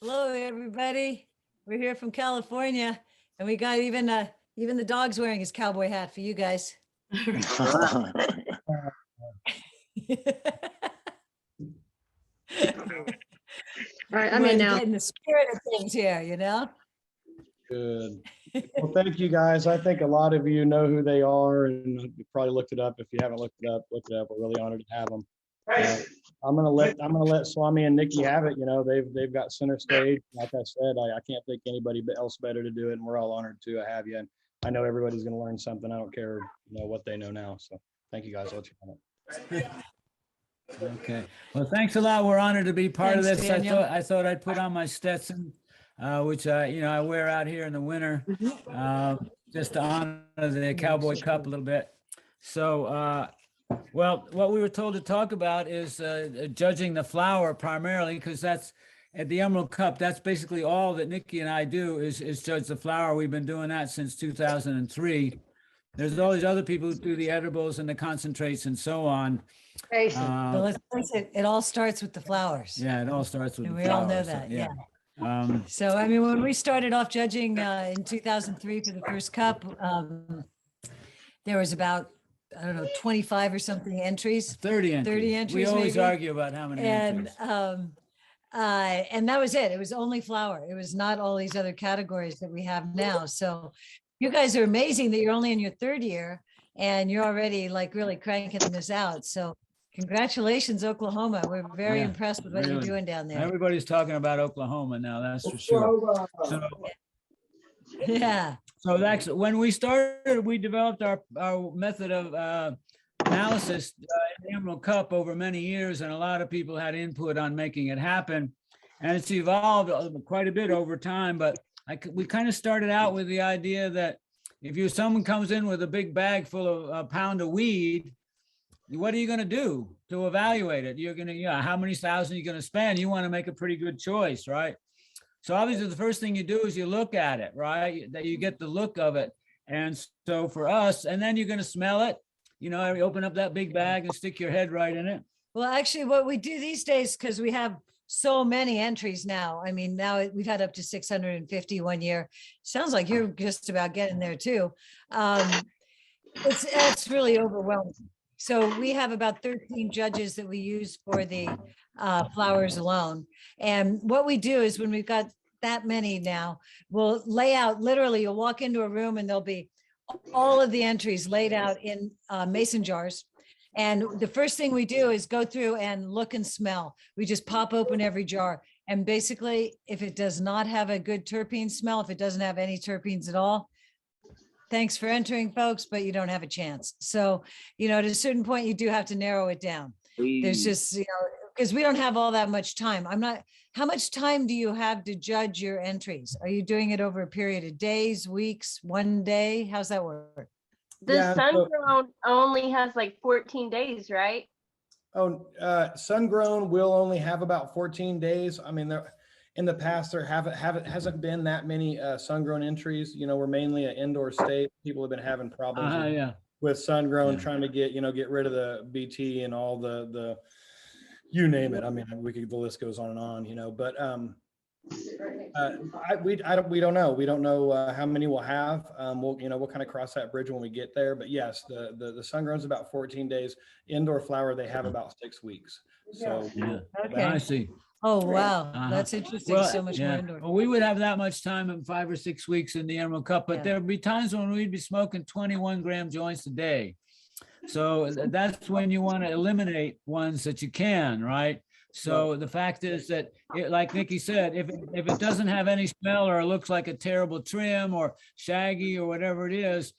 Hello, everybody. We're here from California, and we got even the dog's wearing his cowboy hat for you guys. All right, I'm in now. Getting the spirit of things here, you know. Good. Well, thank you guys. I think a lot of you know who they are, and you probably looked it up. If you haven't looked it up, look it up. We're really honored to have them. I'm gonna let Swami and Nikki have it. You know, they've got center stage. Like I said, I can't think anybody else better to do it, and we're all honored to have you. And I know everybody's gonna learn something. I don't care, what they know now. So thank you guys. I'll let you comment. Okay. Well, thanks a lot. We're honored to be part of Thanks, this. Daniel. I thought I'd put on my Stetson, which I wear out here in the winter, just to honor the Cowboy Cup a little bit. So, well, what we were told to talk about is judging the flower primarily, because that's at the Emerald Cup. That's basically all that Nikki and I do is judge the flower. We've been doing that since 2003. There's all these other people who do the edibles and the concentrates and so on. But let's face it, it all starts with the flowers. Yeah, it all starts with And the we all know flowers, that, yeah. So, I mean, when we started off judging in 2003 for the first cup, there was about, I don't know, 25 or something entries. 30 entries. 30 entries, We always maybe. argue about how many And entries. and that was it. It was only flower. It was not all these other categories that we have now. So you guys are amazing that you're only in your third year and you're already like really cranking this out. So congratulations, Oklahoma. We're very Yeah, impressed with what you're really. doing down there. Everybody's talking about Oklahoma now, that's for sure. Yeah. So that's when we started, we developed our method of analysis in the Emerald Cup over many years, and a lot of people had input on making it happen. And it's evolved quite a bit over time, but we kind of started out with the idea that if someone comes in with a big bag full of a pound of weed, what are you going to do to evaluate it? You're going to, how many thousand you're going to spend? You want to make a pretty good choice, right? So obviously the first thing you do is you look at it, right? That you get the look of it. And so for us, and then you're going to smell it, you open up that big bag and stick your head right in it. Well, actually, what we do these days, because we have so many entries now. I mean, now we've had up to 650 one year. Sounds like you're just about getting there too. It's really overwhelming. So we have about 13 judges that we use for the flowers alone. And what we do is when we've got that many now, we'll lay out, literally you'll walk into a room and there'll be all of the entries laid out in mason jars. And the first thing we do is go through and look and smell. We just pop open every jar. And basically, if it does not have a good terpene smell, if it doesn't have any terpenes at all, thanks for entering, folks, but you don't have a chance. So, at a certain point, you do have to narrow it down. There's just, because we don't have all that much time. How much time do you have to judge your entries? Are you doing it over a period of days, weeks, one day? How's that work? The sun-grown only has like 14 days, right? Oh, sun-grown will only have about 14 days. I mean, in the past, there hasn't been that many sun-grown entries. We're mainly an indoor state. People have been having problems with sun-grown, trying to get rid of the BT and all the you name it. I mean, the list goes on and on, but we don't know. We don't know how many we'll have. We'll kind of cross that bridge when we get there. But yes, the sun-grown is about 14 days. Indoor flower, they have about 6 weeks. So Okay. I see. Oh, wow. That's interesting. Well, so much more indoor. Well, we would have that much time in 5 or 6 weeks in the Emerald Cup, but there'd be times when we'd be smoking 21-gram joints a day. So that's when you want to eliminate ones that you can, right? So the fact is that, like Nikki said, if it doesn't have any smell or it looks like a terrible trim or shaggy or whatever it is,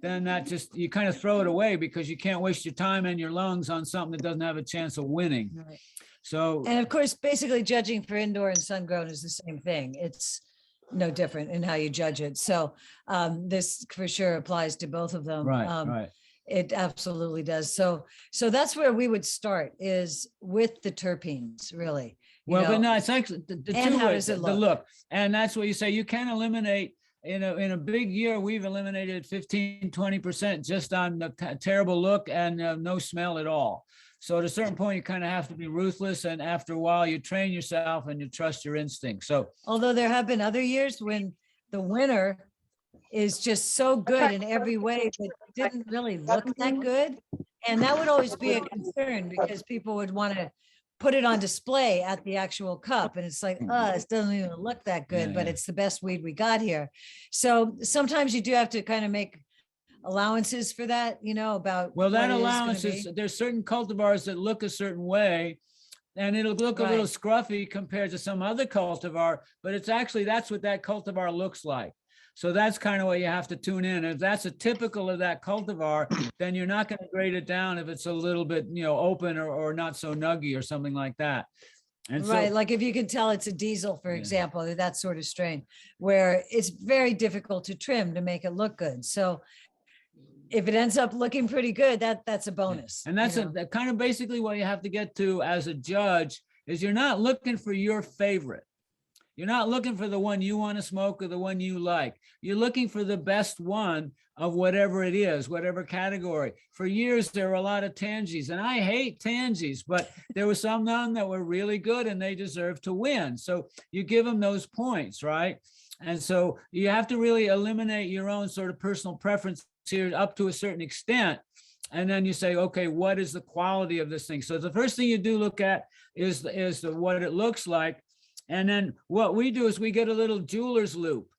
then you kind of throw it away because you can't waste your time and your lungs on something that doesn't have a chance of winning. Right. So, and of course, basically judging for indoor and sun-grown is the same thing. It's no different in how you judge it. So this for sure applies to both of them. right. It absolutely does. So that's where we would start, is with the terpenes, really. But no, it's actually the and two how ways, does it the look? look. And that's what you say, you can eliminate, in a big year, we've eliminated 15, 20% just on the terrible look and no smell at all. So at a certain point, you kind of have to be ruthless. And after a while, you train yourself and you trust your instinct. So Although there have been other years when the winner is just so good in every way, but didn't really look that good. And that would always be a concern because people would want to put it on display at the actual cup. And it's like, this doesn't even look that good, Yeah, but yeah. it's the best weed we got here. So sometimes you do have to kind of make allowances for that, about well, that what it is gonna allowance is, be. there's certain cultivars that look a certain way. And it'll look a little Right. scruffy compared to some other cultivar, but it's actually, that's what that cultivar looks like. So that's kind of what you have to tune in. If that's a typical of that cultivar, then you're not going to grade it down if it's a little bit, open or not so nuggy or something like that. And so, Right, like if you can tell it's a diesel, for Yeah. example, or that sort of strain, where it's very difficult to trim to make it look good. So if it ends up looking pretty good, that's a bonus. and that's that kind of basically what you have to get to as a judge is you're not looking for your favorite. You're not looking for the one you want to smoke or the one you like. You're looking for the best one of whatever it is, whatever category. For years, there were a lot of tangies, and I hate tangies, but there were some none that were really good and they deserve to win. So you give them those points, right? And so you have to really eliminate your own sort of personal preference here up to a certain extent. And then you say, okay, what is the quality of this thing? So the first thing you do look at is what it looks like. And then what we do is we get a little jeweler's loop,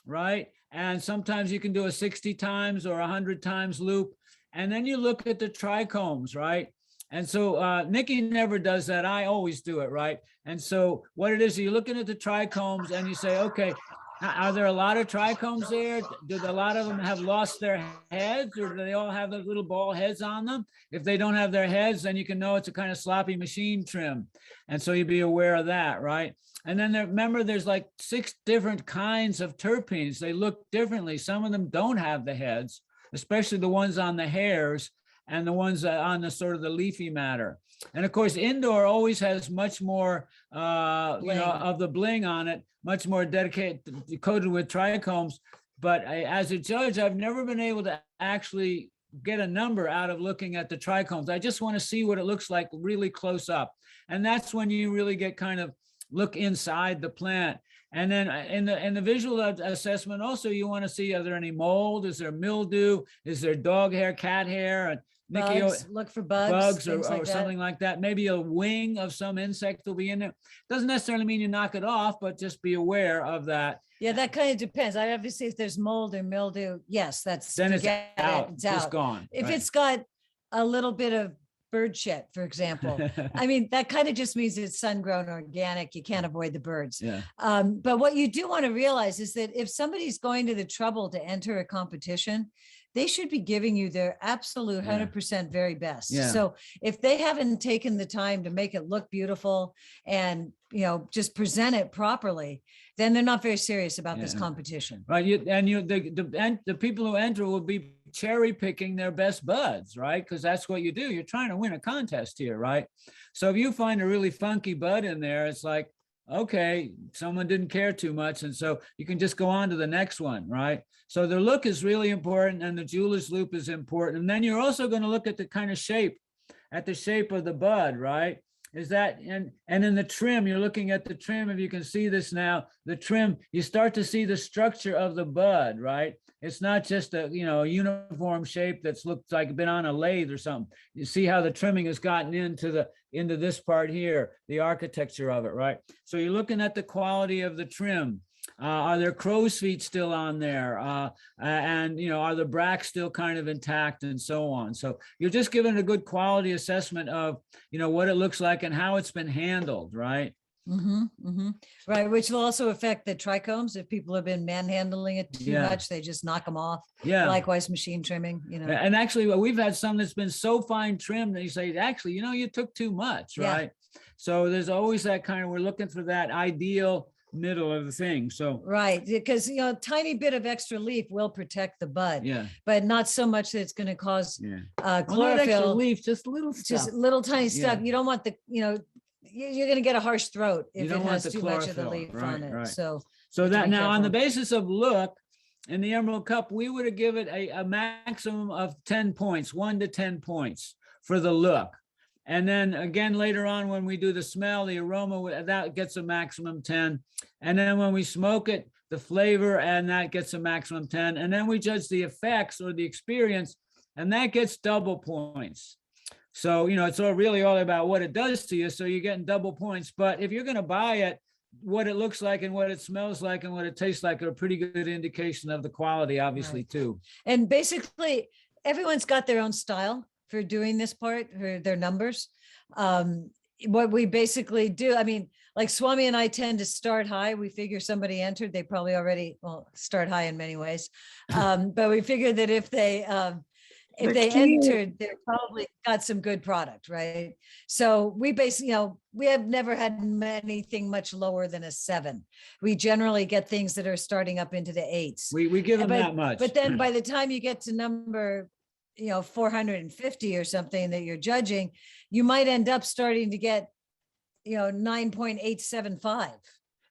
right? And sometimes you can do a 60 times or 100 times loop. And then you look at the trichomes, right? And so Nikki never does that. I always do it, right? And so what it is, you're looking at the trichomes and you say, okay, are there a lot of trichomes there? Do a lot of them have lost their heads, or do they all have those little ball heads on them? If they don't have their heads, then you can know it's a kind of sloppy machine trim. And so you'd be aware of that, right? And then remember, there's like 6 different kinds of terpenes. They look differently. Some of them don't have the heads, especially the ones on the hairs and the ones on the sort of the leafy matter. And of course, indoor always has much more, of the bling on it, much more dedicated, coated with trichomes. But as a judge, I've never been able to actually get a number out of looking at the trichomes. I just want to see what it looks like really close up. And that's when you really get kind of look inside the plant. And then in the visual assessment, also, you want to see, are there any mold? Is there mildew? Is there dog hair, cat hair? And Nikki, Bugs, look for bugs, or things like that. something like that. Maybe a wing of some insect will be in there. Doesn't necessarily mean you knock it off, but just be aware of that. Yeah, that kind of depends. I obviously, if there's mold or mildew, yes, that's Then it's forget it, out, it's just out. gone. If right? it's got a little bit of bird shit, for example, I mean, that kind of just means it's sun-grown organic. You can't avoid the birds. Yeah. But what you do want to realize is that if somebody's going to the trouble to enter a competition, they should be giving you their absolute 100% very best. Yeah. So if they haven't taken the time to make it look beautiful and, just present it properly, then they're not very serious about this competition. Right. The people who enter will be cherry picking their best buds, right? Because that's what you do. You're trying to win a contest here, right? So if you find a really funky bud in there, it's like, okay, someone didn't care too much. And so you can just go on to the next one, right? So the look is really important, and the jeweler's loop is important. And then you're also going to look at the kind of shape, at the shape of the bud, right? Is that, and in the trim, you're looking at the trim. If you can see this now, the trim, you start to see the structure of the bud, right? It's not just a uniform shape that's looked like been on a lathe or something. You see how the trimming has gotten into this part here, the architecture of it, right? So you're looking at the quality of the trim. Are there crow's feet still on there? And are the bracts still kind of intact, and so on? So you're just giving a good quality assessment of, what it looks like and how it's been handled, right? Right, which will also affect the trichomes. If people have been manhandling it too much, they just knock them off. Yeah. Likewise, machine trimming, And actually, we've had some that's been so fine trimmed that you say, actually, you took too much, right? So there's always that kind of, we're looking for that ideal middle of the thing. So right, because a tiny bit of extra leaf will protect the bud, but not so much that it's going to cause chlorophyll. Leaf, just little stuff. Just little tiny stuff. You don't want the you're going to get a harsh throat if it has too much of the leaf on it. So that now, on the basis of look, in the Emerald Cup, we would have given it a maximum of 10 points, 1 to 10 points for the look. And then again, later on, when we do the smell, the aroma, that gets a maximum 10. And then when we smoke it, the flavor, and that gets a maximum 10. And then we judge the effects or the experience, and that gets double points. So, it's really all about what it does to you. So you're getting double points. But if you're going to buy it, what it looks like and what it smells like and what it tastes like are a pretty good indication of the quality, obviously, too. And basically, everyone's got their own style for doing this part, for their numbers. What we basically do, I mean, like Swami and I tend to start high. We figure somebody entered, they probably already, start high in many ways. But we figure that if they entered, they probably got some good product, right? So we basically, we have never had anything much lower than a 7. We generally get things that are starting up into the 8s. We give them that much. But then by the time you get to number 450 or something that you're judging, you might end up starting to get 9.875.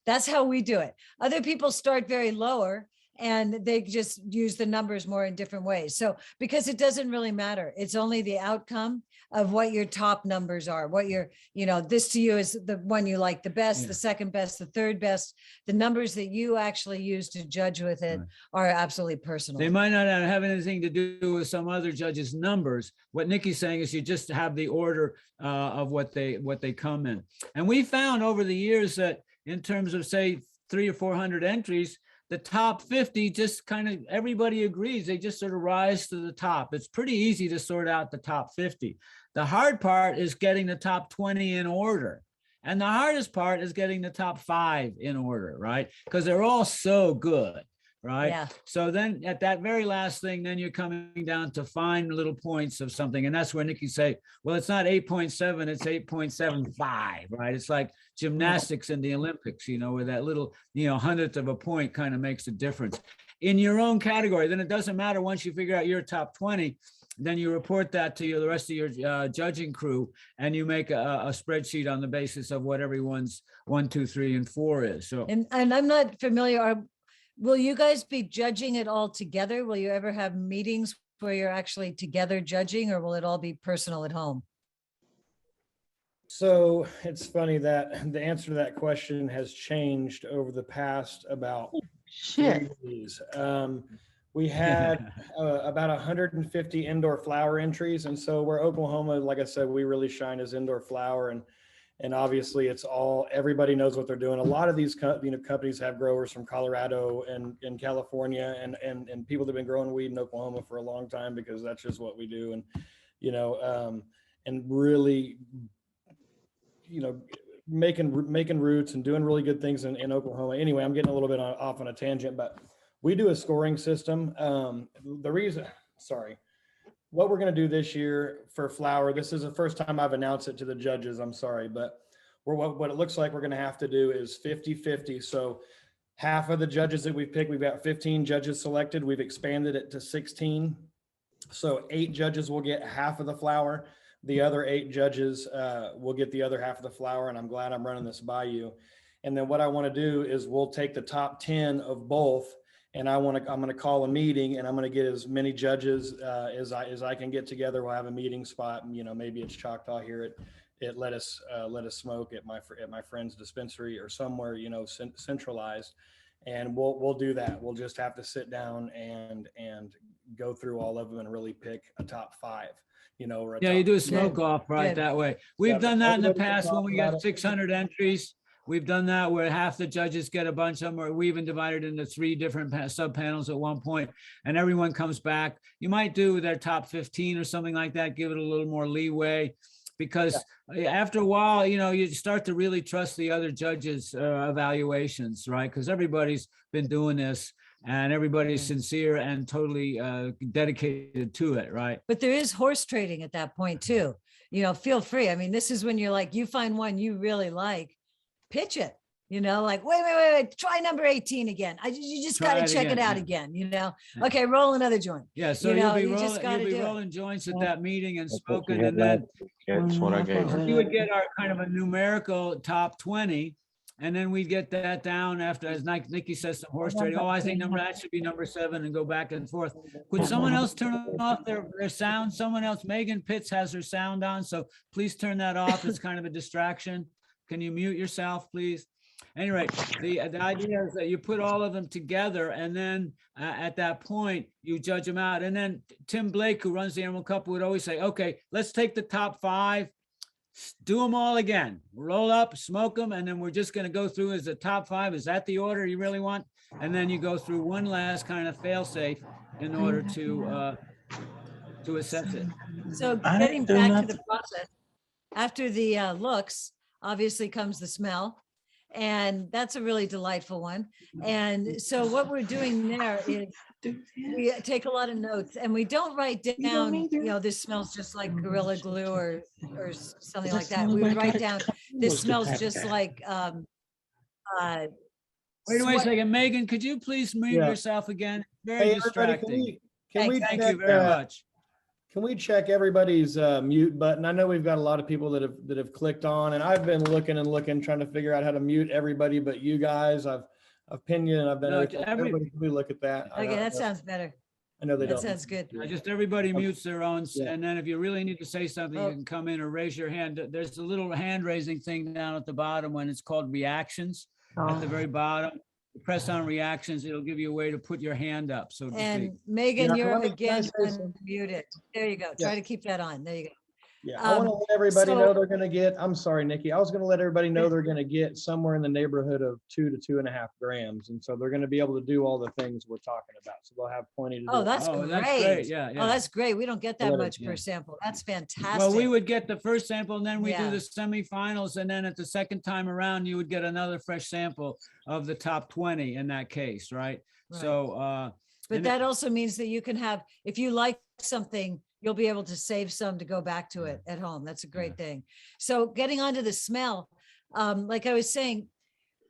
That's how we do it. Other people start very lower and they just use the numbers more in different ways. So because it doesn't really matter, it's only the outcome of what your top numbers are, what your, this to you is the one you like the best, the second best, the third best. The numbers that you actually use to judge with it are absolutely personal. They might not have anything to do with some other judge's numbers. What Nikki's saying is you just have the order of what they come in. And we found over the years that in terms of, say, 300 or 400 entries, the top 50 just kind of, everybody agrees, they just sort of rise to the top. It's pretty easy to sort out the top 50. The hard part is getting the top 20 in order. And the hardest part is getting the top 5 in order, right? Because they're all so good, right? Yeah. So then at that very last thing, then you're coming down to fine little points of something. And that's where Nikki say, well, it's not 8.7, it's 8.75, right? It's like gymnastics in the Olympics, where that little, 100th of a point kind of makes a difference. In your own category, then it doesn't matter once you figure out your top 20, then you report that to the rest of your judging crew, and you make a spreadsheet on the basis of what everyone's 1, 2, 3, and 4 is. So, and I'm not familiar. Will you guys be judging it all together? Will you ever have meetings where you're actually together judging, or will it all be personal at home? So it's funny that the answer to that question has changed over the past about 3 days. We had about 150 indoor flower entries. And so where Oklahoma, like I said, we really shine as indoor flower. And obviously it's everybody knows what they're doing. A lot of these companies have growers from Colorado and California and people that have been growing weed in Oklahoma for a long time, because that's just what we do. And, and really, making roots and doing really good things in Oklahoma. Anyway, I'm getting a little bit off on a tangent, but we do a scoring system. What we're going to do this year for flower, this is the first time I've announced it to the judges, I'm sorry, but what it looks like we're going to have to do is 50-50. So half of the judges that we've picked, we've got 15 judges selected. We've expanded it to 16. So 8 judges will get half of the flower. The other 8 judges will get the other half of the flower. And I'm glad I'm running this by you. And then what I want to do is we'll take the top 10 of both, and I'm going to call a meeting, and I'm going to get as many judges as I can get together. We'll have a meeting spot, and maybe it's Choctaw here at Let Us Smoke at my friend's dispensary or somewhere, centralized, and we'll do that. We'll just have to sit down and go through all of them and really pick a top 5. Or you do a smoke off that way. We've done that in the past when we got 600 entries. We've done that where half the judges get a bunch of them, or we even divided into 3 different sub panels at one point, and everyone comes back. You might do their top 15 or something like that, give it a little more leeway, because after a while, you start to really trust the other judges' evaluations, right? Because everybody's been doing this, and everybody's sincere and totally dedicated to it, right? But there is horse trading at that point too. Feel free. I mean, this is when you're like, you find one you really like, pitch it, like, wait, try number 18 again. You just got to check it out again, Okay, roll another joint. Yeah, so you'll be rolling joints at that meeting and smoking, and then that's what I gave her. we would get our kind of a numerical top 20, And then we get that down after, as Nikki says, some horse trading. Oh, I think that should be number 7, and go back and forth. Could someone else turn off their sound? Someone else, Megan Pitts has her sound on, so please turn that off. It's kind of a distraction. Can you mute yourself, please? Anyway, the idea is that you put all of them together, and then at that point, you judge them out. And then Tim Blake, who runs the Emerald Cup, would always say, okay, let's take the top 5, do them all again, roll up, smoke them, and then we're just going to go through as the top 5. Is that the order you really want? And then you go through one last kind of fail-safe in order to assess it. So getting back to the process, after the looks, obviously comes the smell. And that's a really delightful one. And so what we're doing there is we take a lot of notes, and we don't write down, this smells just like Gorilla Glue or something like that. We would write down, this smells just like, Wait a second, Megan, could you please mute yourself again? Very Hey, distracting. can we Thank check, you very much. Can we check everybody's mute button? I know we've got a lot of people that have clicked on, and I've been looking, trying to figure out how to mute everybody but you guys. I've pinned you, and I've done everything. Everybody, can we look at that? Okay, that sounds better. I know they That don't. sounds good. Just everybody mutes their own, Yeah. and then if you really need to say something, you can come in or raise your hand. There's a little hand raising thing down at the bottom when it's called reactions at the very bottom. You press on reactions, it'll give you a way to put your hand up, so to speak. And Megan, Yeah, you're can I again say something? unmuted. There you go. Try to keep that on. There you go. Yeah, I want to let everybody so- know they're going to get, I'm sorry, Nikki, I was going to let everybody know they're going to get somewhere in the neighborhood of 2 to 2.5 grams. And so they're going to be able to do all the things we're talking about. So they'll have plenty to do. Oh, that's Oh, great. that's great. Yeah, yeah. Oh, that's great. We don't get that Let it- much per sample. That's fantastic. Well, we would get the first sample, and then we do Yeah. the semifinals, and then at the second time around, you would get another fresh sample of the top 20 in that case, right? Right. So, But and that also means that you can have, if you like something, you'll be able to save some to go back to it at home. That's a great thing. So getting onto the smell, like I was saying,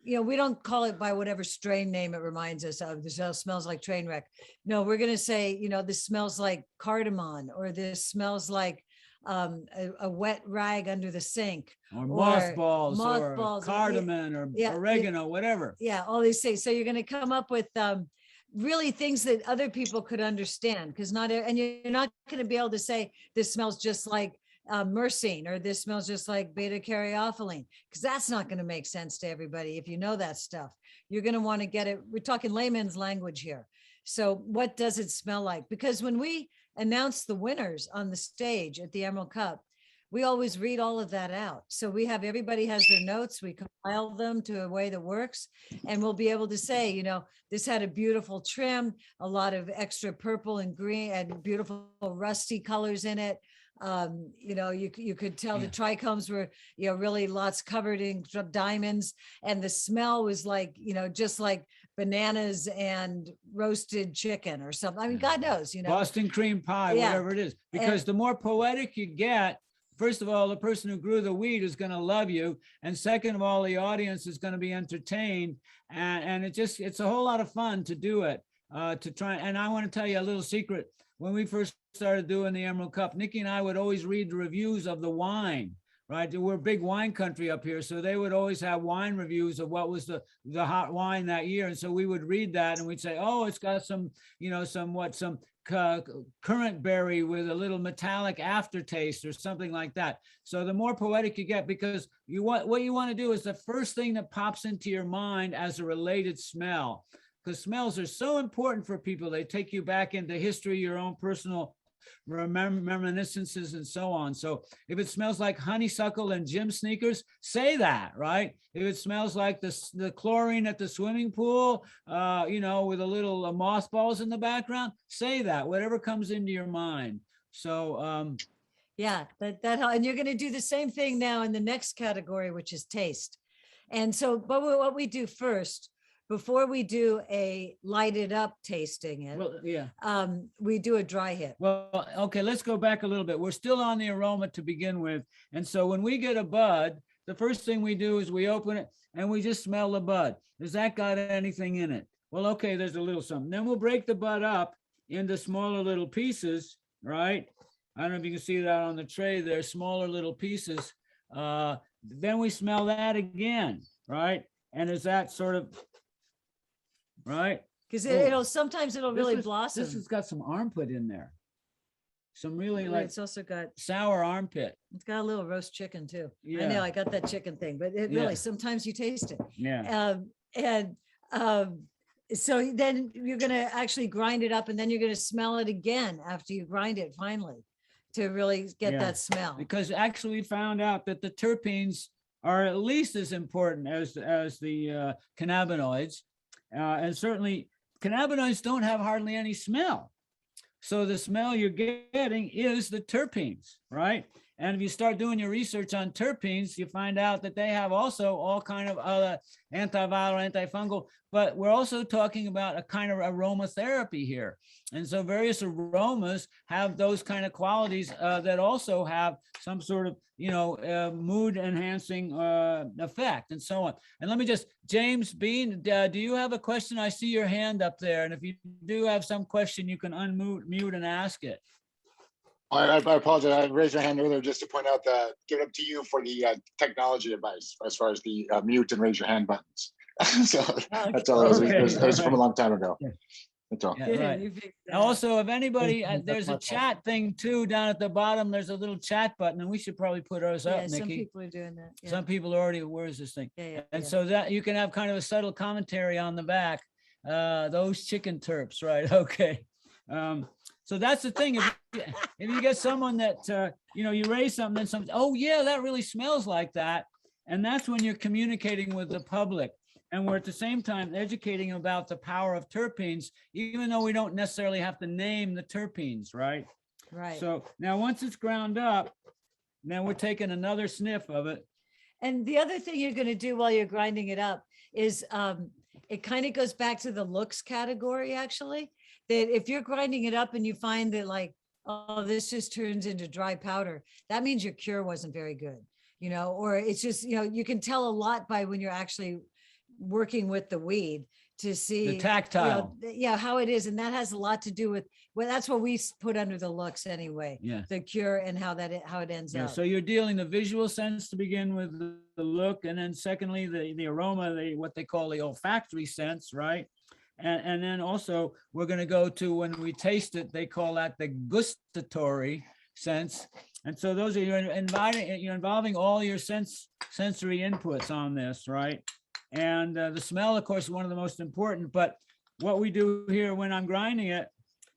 we don't call it by whatever strain name it reminds us of. This smells like train wreck. No, we're going to say, this smells like cardamom, or this smells like a wet rag under the sink. or mothballs, mothballs, or cardamom, or yeah, oregano, whatever. Yeah, all these things. So you're going to come up with really things that other people could understand, because and you're not going to be able to say this smells just like myrcene, or this smells just like beta caryophyllene, because that's not going to make sense to everybody. If you know that stuff, you're going to want to get it. We're talking layman's language here. So what does it smell like? Because when we announce the winners on the stage at the Emerald Cup, we always read all of that out. So everybody has their notes, we compile them to a way that works, and we'll be able to say, this had a beautiful trim, a lot of extra purple and green and beautiful rusty colors in it. You could tell the trichomes were, really lots covered in diamonds, and the smell was like, just like bananas and roasted chicken or something. I mean, God knows, Boston cream pie, Yeah. whatever it is. Because the more poetic you get, first of all, the person who grew the weed is going to love you. And second of all, the audience is going to be entertained. And it's a whole lot of fun to do it, to try. And I want to tell you a little secret. When we first started doing the Emerald Cup, Nikki and I would always read the reviews of the wine, right? We're a big wine country up here. So they would always have wine reviews of what was the hot wine that year. And so we would read that and we'd say, oh, it's got some currant berry with a little metallic aftertaste or something like that. So the more poetic you get, because what you want to do is the first thing that pops into your mind as a related smell, because smells are so important for people. They take you back into history, your own personal reminiscences and so on. So if it smells like honeysuckle and gym sneakers, say that, right? If it smells like the chlorine at the swimming pool, with a little mothballs in the background, say that, whatever comes into your mind. So, yeah, and you're going to do the same thing now in the next category, which is taste. And so, but what we do first, before we do a lighted up tasting we do a dry hit. Well, okay, let's go back a little bit. We're still on the aroma to begin with. And so when we get a bud, the first thing we do is we open it and we just smell the bud. Has that got anything in it? Well, okay, there's a little something. Then we'll break the bud up into smaller little pieces, right? I don't know if you can see that on the tray there, smaller little pieces. Then we smell that again, right? And is that sort of, right? Because Oh, sometimes it'll really blossom. This has got some armpit in there. Some really like It's also got, sour armpit. it's got a little roast chicken too. I Yeah. know, I got that chicken thing, but it Yeah. really, sometimes you taste it. Yeah. So then you're gonna actually grind it up, and then you're gonna smell it again after you grind it finally to really get Yeah. that smell. Because actually we found out that the terpenes are at least as important as the cannabinoids. And certainly cannabinoids don't have hardly any smell. So the smell you're getting is the terpenes, right? And if you start doing your research on terpenes, you find out that they have also all kind of other antiviral, antifungal, but we're also talking about a kind of aromatherapy here. And so various aromas have those kind of qualities that also have some sort of, mood enhancing effect and so on. And let me just, James Bean, do you have a question? I see your hand up there. And if you do have some question, you can unmute and ask it. I apologize. I raised your hand earlier just to point out that give it up to you for the technology advice as far as the mute and raise your hand buttons. So that's all. It was from a long time ago. Yeah. That's all. Yeah, right. Also, if anybody, there's a chat thing too down at the bottom. There's a little chat button, and we should probably put ours up, Yeah, some Nikki. people are doing that. Yeah. Some people already, where's this thing? Yeah, And so that you can have kind of a subtle commentary on the back. Those chicken terps, right? Okay. So that's the thing. If you get someone that, you raise something and something, oh yeah, that really smells like that. And that's when you're communicating with the public. And we're at the same time educating about the power of terpenes, even though we don't necessarily have to name the terpenes, right? Right. So now once it's ground up, now we're taking another sniff of it. And the other thing you're going to do while you're grinding it up is it kind of goes back to the looks category, actually, that if you're grinding it up and you find that like, oh, this just turns into dry powder, that means your cure wasn't very good, or it's just, you can tell a lot by when you're actually working with the weed to see The tactile. How it is. And that has a lot to do with, well, that's what we put under the looks anyway. Yeah. The cure and how it ends Yeah, up. so you're dealing the visual sense to begin with, the look, and then secondly, the aroma, what they call the olfactory sense, right? And then also we're going to go to when we taste it, they call that the gustatory sense. And so those are you're involving all your sensory inputs on this, right? And the smell, of course, is one of the most important. But what we do here when I'm grinding it,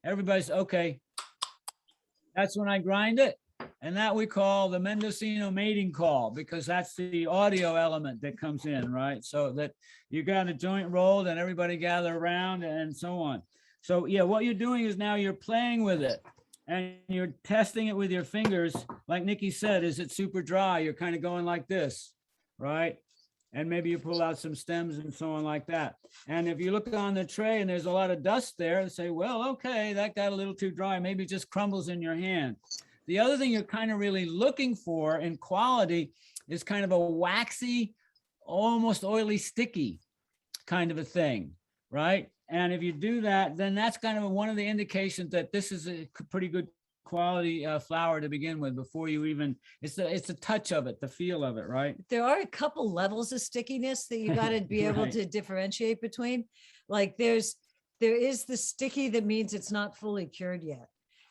everybody's okay. That's when I grind it. And that we call the Mendocino mating call, because that's the audio element that comes in, right? So that you got a joint rolled and everybody gather around and so on. So yeah, what you're doing is now you're playing with it and you're testing it with your fingers. Like Nikki said, is it super dry? You're kind of going like this, right? And maybe you pull out some stems and so on like that. And if you look on the tray and there's a lot of dust there, and say, well, okay, that got a little too dry. Maybe it just crumbles in your hand. The other thing you're kind of really looking for in quality is kind of a waxy, almost oily, sticky kind of a thing, right? And if you do that, then that's kind of one of the indications that this is a pretty good quality flower to begin with before you even, it's the touch of it, the feel of it, right? There are a couple levels of stickiness that you got to be able Right. to differentiate between. Like there is the sticky that means it's not fully cured yet.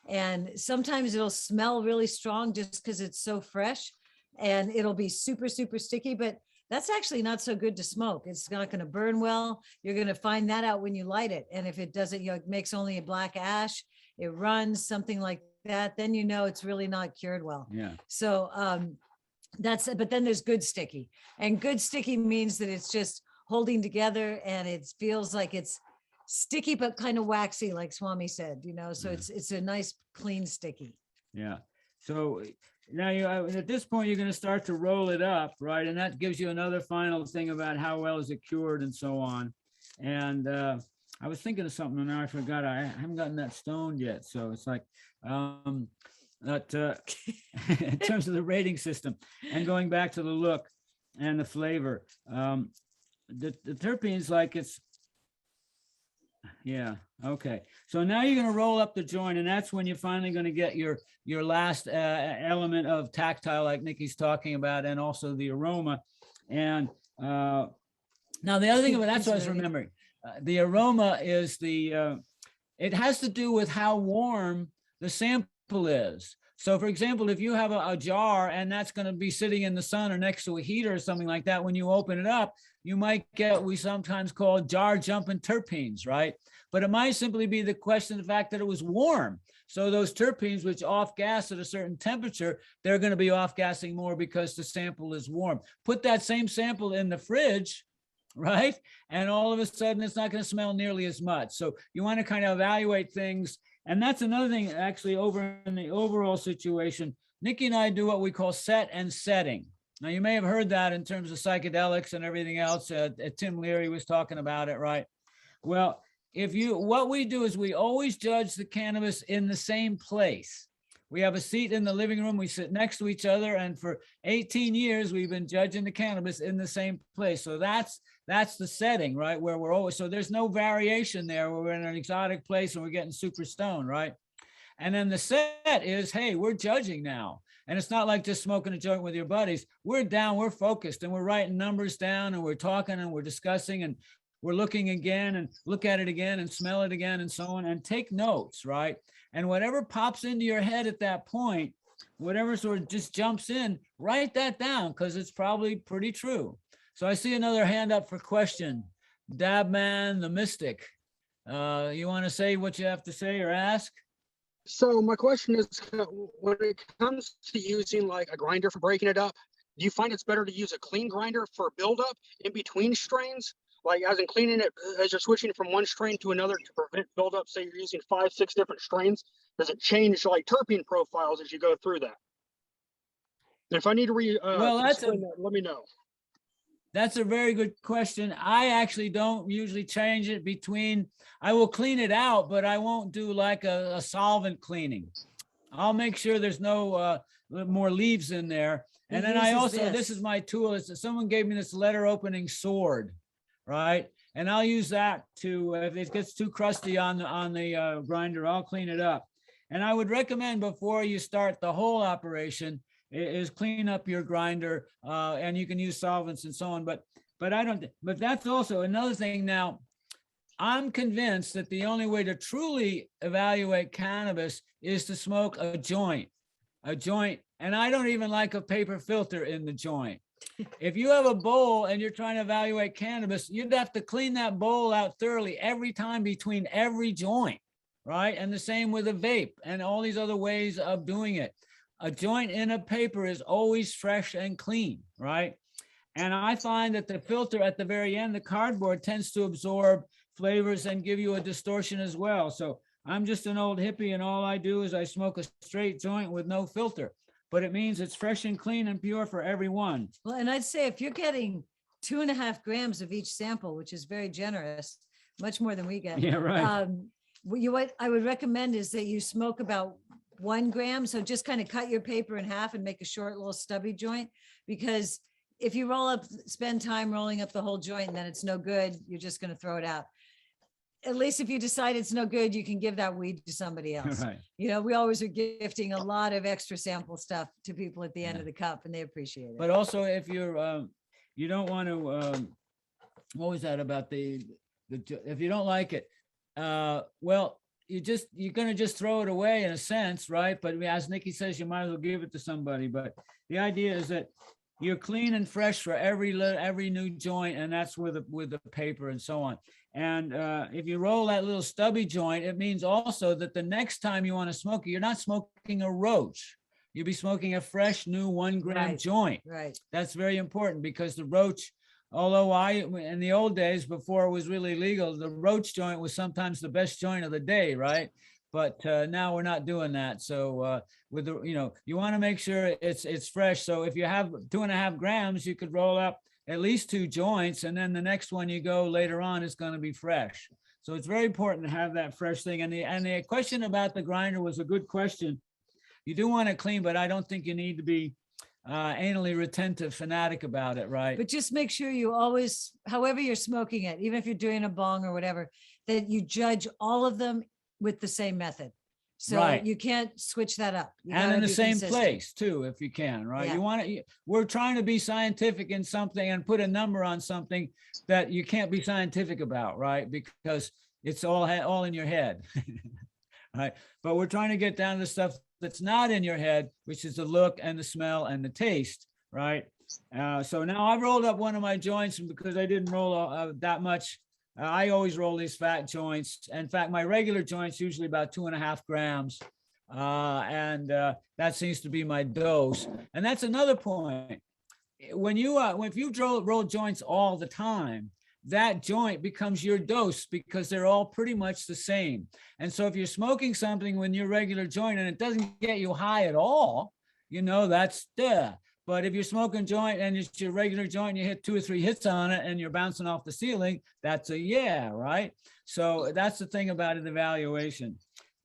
And sometimes it'll smell really strong just because it's so fresh, and it'll be super, super sticky, but that's actually not so good to smoke. It's not going to burn well. You're going to find that out when you light it. And if it doesn't, it makes only a black ash, it runs, something like that, then it's really not cured well. Yeah. So but then there's good sticky, and good sticky means that it's just holding together and it feels like it's sticky, but kind of waxy, like Swami said, so Yeah. it's a nice, clean sticky. Yeah. So now at this point, you're going to start to roll it up, right? And that gives you another final thing about how well is it cured and so on. And I was thinking of something and now I forgot. I haven't gotten that stoned yet. So it's like, in terms of the rating system and going back to the look and the flavor, the terpenes, like yeah. Okay. So now you're going to roll up the joint, and that's when you're finally going to get your last element of tactile, like Nikki's talking about, and also the aroma. And Now, the other thing about that's what I was Conservative. remembering. The aroma is it has to do with how warm the sample is. So for example, if you have a jar and that's going to be sitting in the sun or next to a heater or something like that, when you open it up, you might get what we sometimes call jar jumping terpenes, right? But it might simply be the fact that it was warm. So those terpenes, which off gas at a certain temperature, they're going to be off gassing more because the sample is warm. Put that same sample in the fridge, right? And all of a sudden it's not going to smell nearly as much. So you want to kind of evaluate things. And that's another thing actually over in the overall situation. Nikki and I do what we call set and setting. Now you may have heard that in terms of psychedelics and everything else. Tim Leary was talking about it, right? Well, what we do is we always judge the cannabis in the same place. We have a seat in the living room. We sit next to each other. And for 18 years, we've been judging the cannabis in the same place. So that's the setting, right? Where we're always, so there's no variation there where we're in an exotic place and we're getting super stoned, right? And then the set is, hey, we're judging now. And it's not like just smoking a joint with your buddies. We're down, we're focused, and we're writing numbers down, and we're talking, and we're discussing, and we're looking again, and look at it again, and smell it again, and so on, and take notes, right? And whatever pops into your head at that point, whatever sort of just jumps in, write that down, because it's probably pretty true. So I see another hand up for question. Dabman, the mystic. You want to say what you have to say or ask? So my question is, when it comes to using like a grinder for breaking it up, do you find it's better to use a clean grinder for buildup in between strains? Like as in cleaning it as you're switching from one strain to another to prevent buildup, say you're using 5, 6 different strains, does it change like terpene profiles as you go through that? And if I need to explain that, let me know. That's a very good question. I actually don't usually change it between, I will clean it out, but I won't do like a solvent cleaning. I'll make sure there's no more leaves in there. And then I also, this is my tool. Someone gave me this letter opening sword, right? And I'll use that to, if it gets too crusty on the grinder, I'll clean it up. And I would recommend before you start the whole operation is clean up your grinder, and you can use solvents and so on. But that's also another thing. Now, I'm convinced that the only way to truly evaluate cannabis is to smoke a joint. And I don't even like a paper filter in the joint. If you have a bowl and you're trying to evaluate cannabis, you'd have to clean that bowl out thoroughly every time between every joint, right? And the same with a vape and all these other ways of doing it. A joint in a paper is always fresh and clean, right? And I find that the filter at the very end, the cardboard, tends to absorb flavors and give you a distortion as well. So I'm just an old hippie, and all I do is I smoke a straight joint with no filter, but it means it's fresh and clean and pure for everyone. Well, and I'd say if you're getting 2.5 grams of each sample, which is very generous, much more than we get. Yeah, right. What I would recommend is that you smoke about 1 gram. So just kind of cut your paper in half and make a short little stubby joint, because if you spend time rolling up the whole joint and then it's no good, you're just going to throw it out. At least if you decide it's no good, you can give that weed to somebody else. Right. You know, we always are gifting a lot of extra sample stuff to people at the end of the cup, and they appreciate it. But also if you're, you don't want to, what was that about if you don't like it, well, you're going to just throw it away in a sense, right? But as Nikki says, you might as well give it to somebody. But the idea is that you're clean and fresh for every new joint, and that's with the paper and so on. And if you roll that little stubby joint, it means also that the next time you want to smoke it, you're not smoking a roach. You'll be smoking a fresh new 1 gram joint. Right. That's very important, because the roach, although in the old days before it was really legal, the roach joint was sometimes the best joint of the day, right? But now we're not doing that. So with the, you want to make sure it's fresh. So if you have 2.5 grams, you could roll up at least 2 joints, and then the next one you go later on is going to be fresh. So it's very important to have that fresh thing. And the question about the grinder was a good question. You do want it clean, but I don't think you need to be anally retentive fanatic about it, right? But just make sure you always, however you're smoking it, even if you're doing a bong or whatever, that you judge all of them with the same method. So Right. you can't switch that up. You And gotta in the be same consistent. place too, if you can, right? Yeah. You want to, we're trying to be scientific in something and put a number on something that you can't be scientific about, right? Because it's all in your head. Right. But we're trying to get down to stuff that's not in your head, which is the look and the smell and the taste, right? So now I've rolled up one of my joints, and because I didn't roll that much, I always roll these fat joints. In fact, my regular joints usually about 2.5 grams. That seems to be my dose. And that's another point. When you if you roll joints all the time, that joint becomes your dose because they're all pretty much the same. And so if you're smoking something when your regular joint and it doesn't get you high at all, that's duh. But if you're smoking joint and it's your regular joint and you hit 2 or 3 hits on it and you're bouncing off the ceiling, that's a yeah, right? So that's the thing about an evaluation.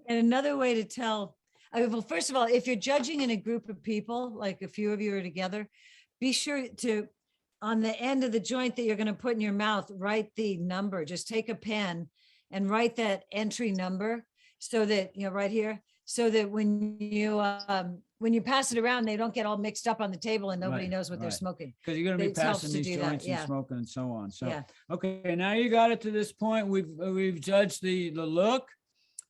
And another way to tell, well, first of all, if you're judging in a group of people, like a few of you are together, be sure to, on the end of the joint that you're going to put in your mouth, write the number. Just take a pen and write that entry number so that, right here, so that when you pass it around, they don't get all mixed up on the table and nobody Right, knows what they're right. smoking. Because you're going to be It helps passing to these do that, joints and yeah. smoking and so on. So, Yeah. okay, now you got it to this point. We've judged the look,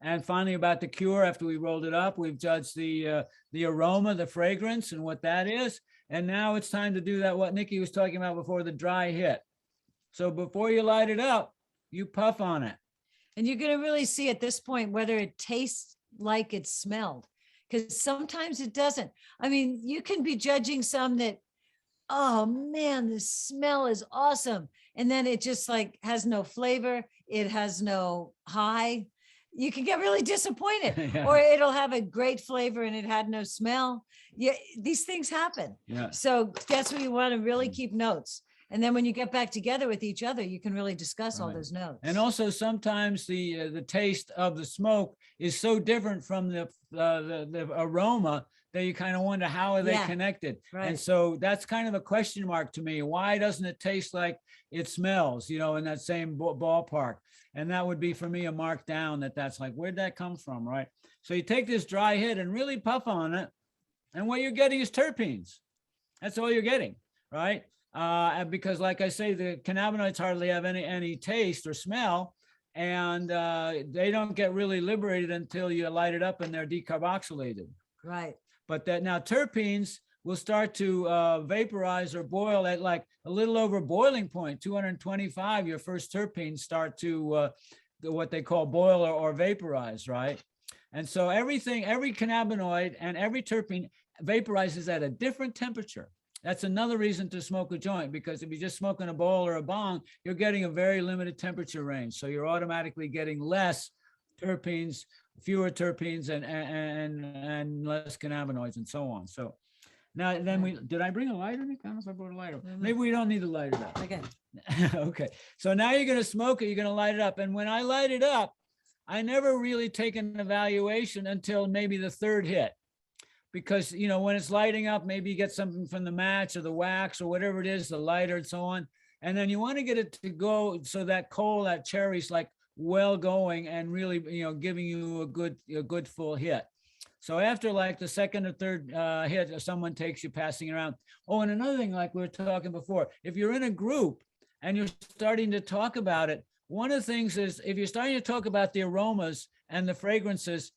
and finally about the cure. After we rolled it up, we've judged the aroma, the fragrance, and what that is. And now it's time to do that, what Nikki was talking about before, the dry hit. So before you light it up, you puff on it. And you're going to really see at this point whether it tastes like it smelled, because sometimes it doesn't. I mean, you can be judging some that, oh man, the smell is awesome. And then it just like has no flavor. It has no high. You can get really disappointed. Yeah. Or it'll have a great flavor and it had no smell. Yeah, these things happen. Yeah. So that's where you want to really keep notes. And then when you get back together with each other, you can really discuss all Right. those notes. And also sometimes the taste of the smoke is so different from the aroma that you kind of wonder, how are they Yeah, connected? And right. so that's kind of a question mark to me. Why doesn't it taste like it smells, in that same ballpark? And that would be for me a mark down that's like, where'd that come from, right? So you take this dry hit and really puff on it. And what you're getting is terpenes. That's all you're getting, right? Because like I say, the cannabinoids hardly have any taste or smell, and they don't get really liberated until you light it up and they're decarboxylated. Right. But that now terpenes will start to vaporize or boil at like a little over boiling point, 225. Your first terpenes start to what they call boil or vaporize, right? And so every cannabinoid and every terpene vaporizes at a different temperature. That's another reason to smoke a joint, because if you're just smoking a bowl or a bong, you're getting a very limited temperature range. So you're automatically getting less terpenes, fewer terpenes, and less cannabinoids and so on. So now then did I bring a lighter, Nick? I don't know if I brought a lighter. Maybe we don't need to light it up. Okay. Okay. So now you're going to smoke it. You're going to light it up. And when I light it up, I never really take an evaluation until maybe the third hit. Because, when it's lighting up, maybe you get something from the match or the wax or whatever it is, the lighter and so on. And then you want to get it to go so that coal, that cherry's like well going and really, giving you a good full hit. So after like the second or third hit, someone takes you passing around. Oh, and another thing, like we were talking before, if you're in a group and you're starting to talk about it, one of the things is if you're starting to talk about the aromas and the fragrances,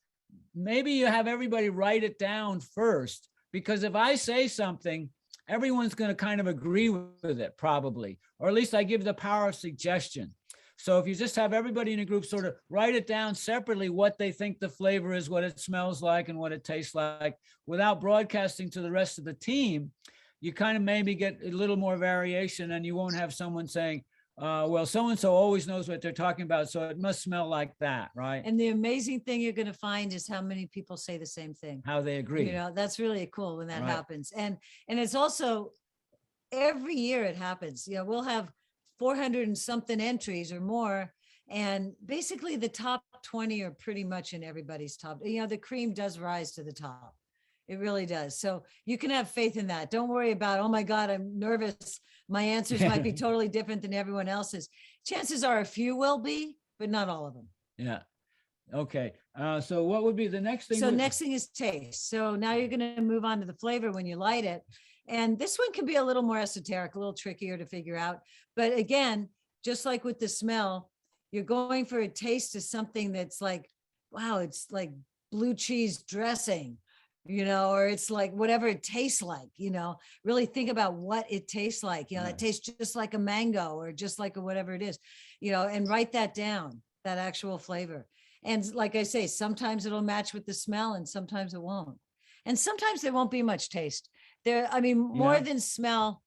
maybe you have everybody write it down first, because if I say something, everyone's going to kind of agree with it probably, or at least I give the power of suggestion. So if you just have everybody in a group sort of write it down separately, what they think the flavor is, what it smells like, and what it tastes like, without broadcasting to the rest of the team, you kind of maybe get a little more variation, and you won't have someone saying, well, so-and-so always knows what they're talking about, so it must smell like that, right? And the amazing thing you're going to find is how many people say the same thing. How they agree. That's really cool when that Right. happens. And it's also every year it happens. We'll have 400 and something entries or more. And basically the top 20 are pretty much in everybody's top. The cream does rise to the top. It really does. So you can have faith in that. Don't worry about, oh my God, I'm nervous. My answers might be totally different than everyone else's. Chances are a few will be, but not all of them. Yeah. Okay. So what would be the next thing? So would- next thing is taste. So now you're going to move on to the flavor when you light it. And this one can be a little more esoteric, a little trickier to figure out. But again, just like with the smell, you're going for a taste of something that's like, wow, it's like blue cheese dressing, or it's like whatever it tastes like, really think about what it tastes like, Right. it tastes just like a mango or just like a whatever it is, and write that down, that actual flavor. And like I say, sometimes it'll match with the smell and sometimes it won't. And sometimes there won't be much taste. More Yeah. than smell,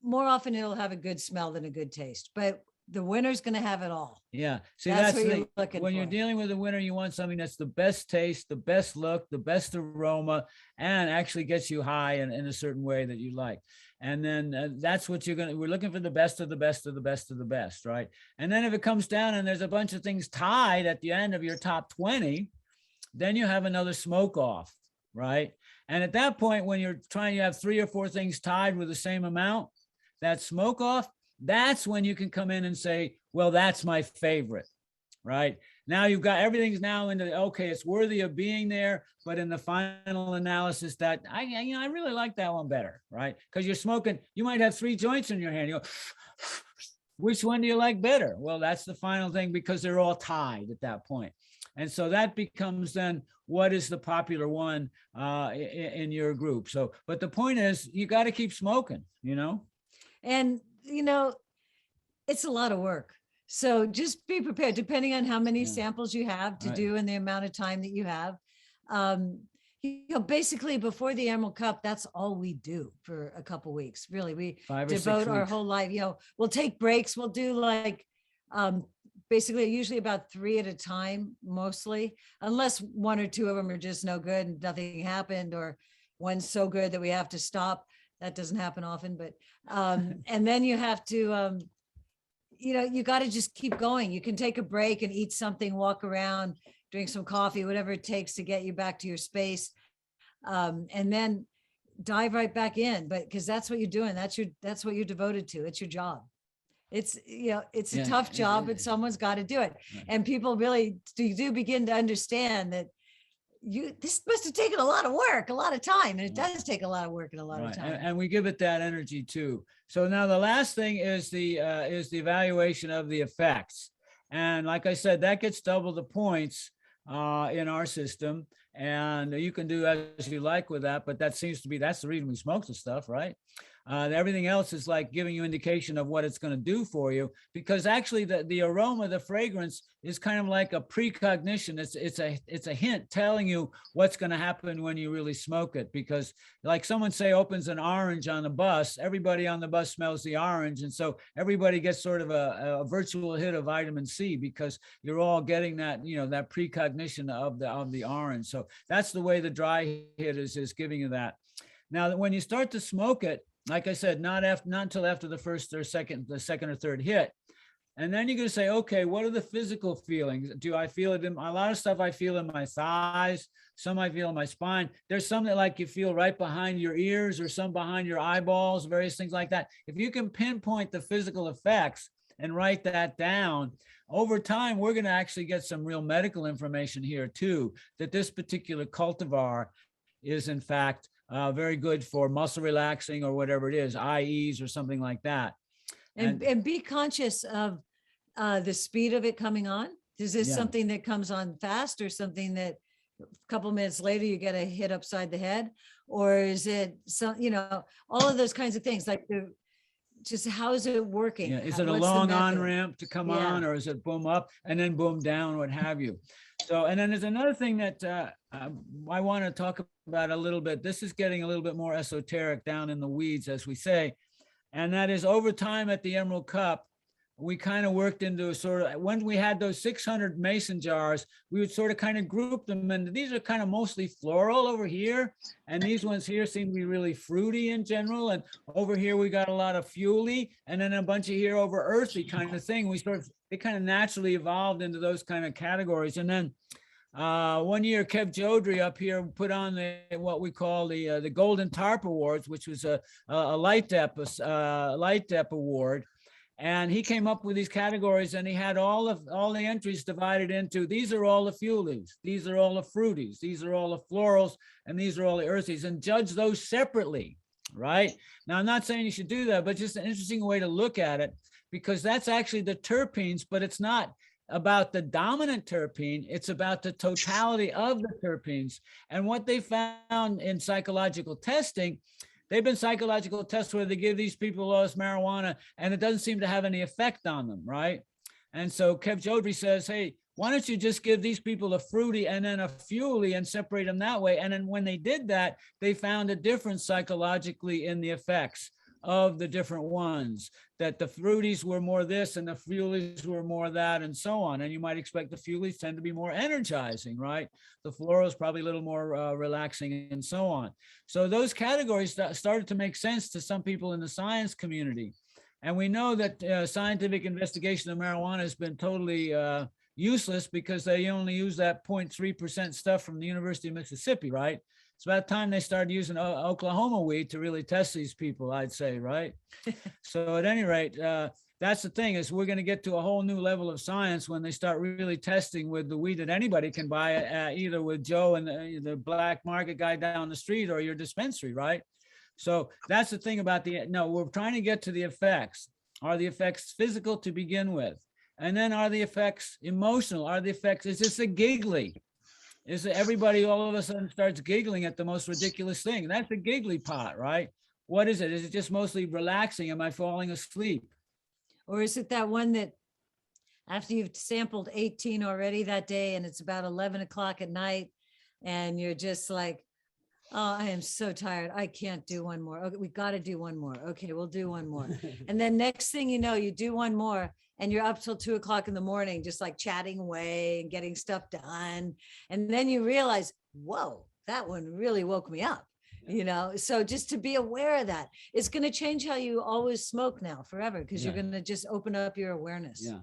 more often it'll have a good smell than a good taste, but the winner's going to have it all. Yeah. See, That's that's what you're looking when you're for. dealing with a winner, you want something that's the best taste, the best look, the best aroma, and actually gets you high in a certain way that you like. And then that's what we're looking for, the best of the best of the best of the best, right? And then if it comes down and there's a bunch of things tied at the end of your top 20, then you have another smoke off, right? And at that point, when you're trying to have 3 or 4 things tied with the same amount, that smoke off, that's when you can come in and say, well, that's my favorite, right? Now you've got everything's now into, okay, it's worthy of being there, but in the final analysis that I really like that one better, right? Because you're smoking, you might have 3 joints in your hand. You go, which one do you like better? Well, that's the final thing because they're all tied at that point. And so that becomes then what is the popular one in your group. So, but the point is you got to keep smoking, And, it's a lot of work. So just be prepared, depending on how many Yeah. samples you have to Right. do and the amount of time that you have. Basically before the Emerald Cup, that's all we do for a couple weeks. Really, we 5 or 6 devote our weeks. whole life. We'll take breaks. We'll do like, basically usually about 3 at a time, mostly, unless 1 or 2 of them are just no good and nothing happened, or one's so good that we have to stop. That doesn't happen often, but, and then you have to, you got to just keep going. You can take a break and eat something, walk around, drink some coffee, whatever it takes to get you back to your space. And then dive right back in, but because that's what you're doing. That's what you're devoted to. It's your job. It's a Yeah, tough it job, but is. someone's got to do it. Right. And people really do begin to understand that this must have taken a lot of work, a lot of time. And it Right. does take a lot of work and a lot of Right. time. And we give it that energy too. So now the last thing is the evaluation of the effects. And like I said, that gets double the points in our system. And you can do as you like with that, but that's the reason we smoke the stuff, right? Everything else is like giving you indication of what it's going to do for you, because actually the aroma, the fragrance is kind of like a precognition. It's a hint telling you what's going to happen when you really smoke it. Because like someone say opens an orange on the bus, everybody on the bus smells the orange. And so everybody gets sort of a virtual hit of vitamin C because you're all getting that, that precognition of the orange. So that's the way the dry hit is giving you that. Now, when you start to smoke it, like I said, not until after the second or third hit. And then you're going to say, okay, what are the physical feelings? Do I feel it in a lot of stuff? I feel in my thighs, some I feel in my spine. There's some that like you feel right behind your ears or some behind your eyeballs, various things like that. If you can pinpoint the physical effects and write that down, over time, we're going to actually get some real medical information here too, that this particular cultivar is in fact very good for muscle relaxing or whatever it is, IEs or something like that. And be conscious of the speed of it coming on. Is this Yeah. something that comes on fast or something that a couple minutes later you get a hit upside the head? Or is it some, all of those kinds of things, like just how is it working? Yeah, is it a What's the long method? on ramp to come Yeah. on, or is it boom up and then boom down, what have you? So, and then there's another thing that I want to talk about a little bit. This is getting a little bit more esoteric, down in the weeds, as we say. And that is, over time at the Emerald Cup, we kind of worked into a sort of, when we had those 600 mason jars, we would sort of kind of group them. And these are kind of mostly floral over here. And these ones here seem to be really fruity in general. And over here, we got a lot of fuely, and then a bunch of here over earthy kind of thing. It kind of naturally evolved into those kind of categories. And then one year, Kev Jodry up here put on what we call the Golden Tarp Awards, which was a light dep award. And he came up with these categories, and he had all the entries divided into, these are all the fuelies, these are all the fruities, these are all the florals, and these are all the earthies, and judge those separately, right? Now, I'm not saying you should do that, but just an interesting way to look at it, because that's actually the terpenes, but it's not about the dominant terpene, it's about the totality of the terpenes. And what they found in psychological testing, they've been psychological tests where they give these people lost marijuana and it doesn't seem to have any effect on them, right? And so Kev Jodry says, hey, why don't you just give these people a fruity and then a fuely and separate them that way? And then when they did that, they found a difference psychologically in the effects of the different ones, that the fruities were more this and the fuelies were more that, and so on. And you might expect the fuelies tend to be more energizing, right? The florals probably a little more relaxing, and so on. So those categories started to make sense to some people in the science community. And we know that scientific investigation of marijuana has been totally useless because they only use that 0.3% stuff from the University of Mississippi, right? It's about time they started using Oklahoma weed to really test these people, I'd say, right? So at any rate, that's the thing, is we're going to get to a whole new level of science when they start really testing with the weed that anybody can buy, either with Joe and the black market guy down the street or your dispensary, right? So that's the thing about we're trying to get to the effects. Are the effects physical to begin with? And then are the effects emotional? Are the effects, is this a giggly? Is that everybody all of a sudden starts giggling at the most ridiculous thing? That's a giggly pot, right? What is it? Is it just mostly relaxing? Am I falling asleep? Or is it that one that after you've sampled 18 already that day and it's about 11 o'clock at night and you're just like, oh, I am so tired. I can't do one more. Okay, we got to do one more. Okay, we'll do one more. And then next thing you know, you do one more and you're up till 2 o'clock in the morning, just like chatting away and getting stuff done. And then you realize, whoa, that one really woke me up, So just to be aware of that, it's going to change how you always smoke now forever, because you're going to just open up your awareness. Yeah.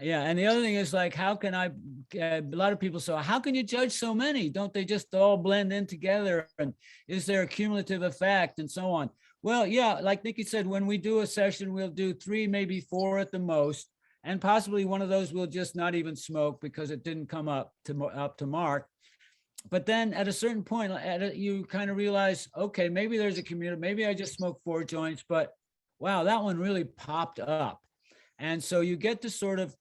Yeah. And the other thing is, like, how can a lot of people say, how can you judge so many? Don't they just all blend in together? And is there a cumulative effect and so on? Well, yeah, like Nikki said, when we do a session, we'll do 3, maybe 4 at the most. And possibly one of those will just not even smoke because it didn't come up to mark. But then at a certain point, you kind of realize, okay, maybe there's a community, maybe I just smoked 4 joints, but wow, that one really popped up. And so you get to sort of,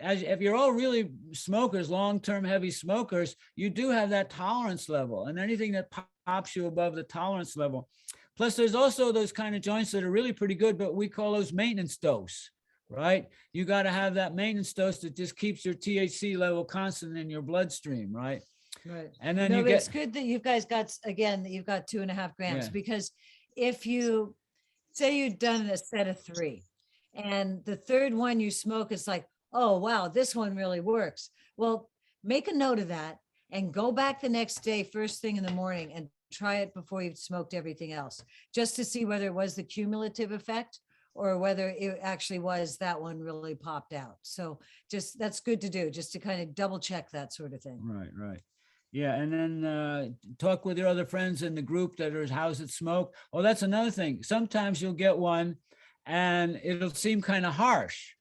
if you're all really smokers, long-term heavy smokers, you do have that tolerance level, and anything that pops you above the tolerance level. Plus there's also those kind of joints that are really pretty good, but we call those maintenance dose, right? You got to have that maintenance dose that just keeps your THC level constant in your bloodstream, right? Right. And then No, but it's good that you guys got, again, that you've got 2.5 grams, Yeah. because if you say you've done a set of 3 and the third one you smoke is like, oh, wow, this one really works. Well, make a note of that and go back the next day, first thing in the morning, and try it before you've smoked everything else, just to see whether it was the cumulative effect or whether it actually was that one really popped out. So just, that's good to do, just to kind of double check that sort of thing. Right, right. Yeah, and then talk with your other friends in the group that are how's it smoke. Oh, that's another thing. Sometimes you'll get one and it'll seem kind of harsh,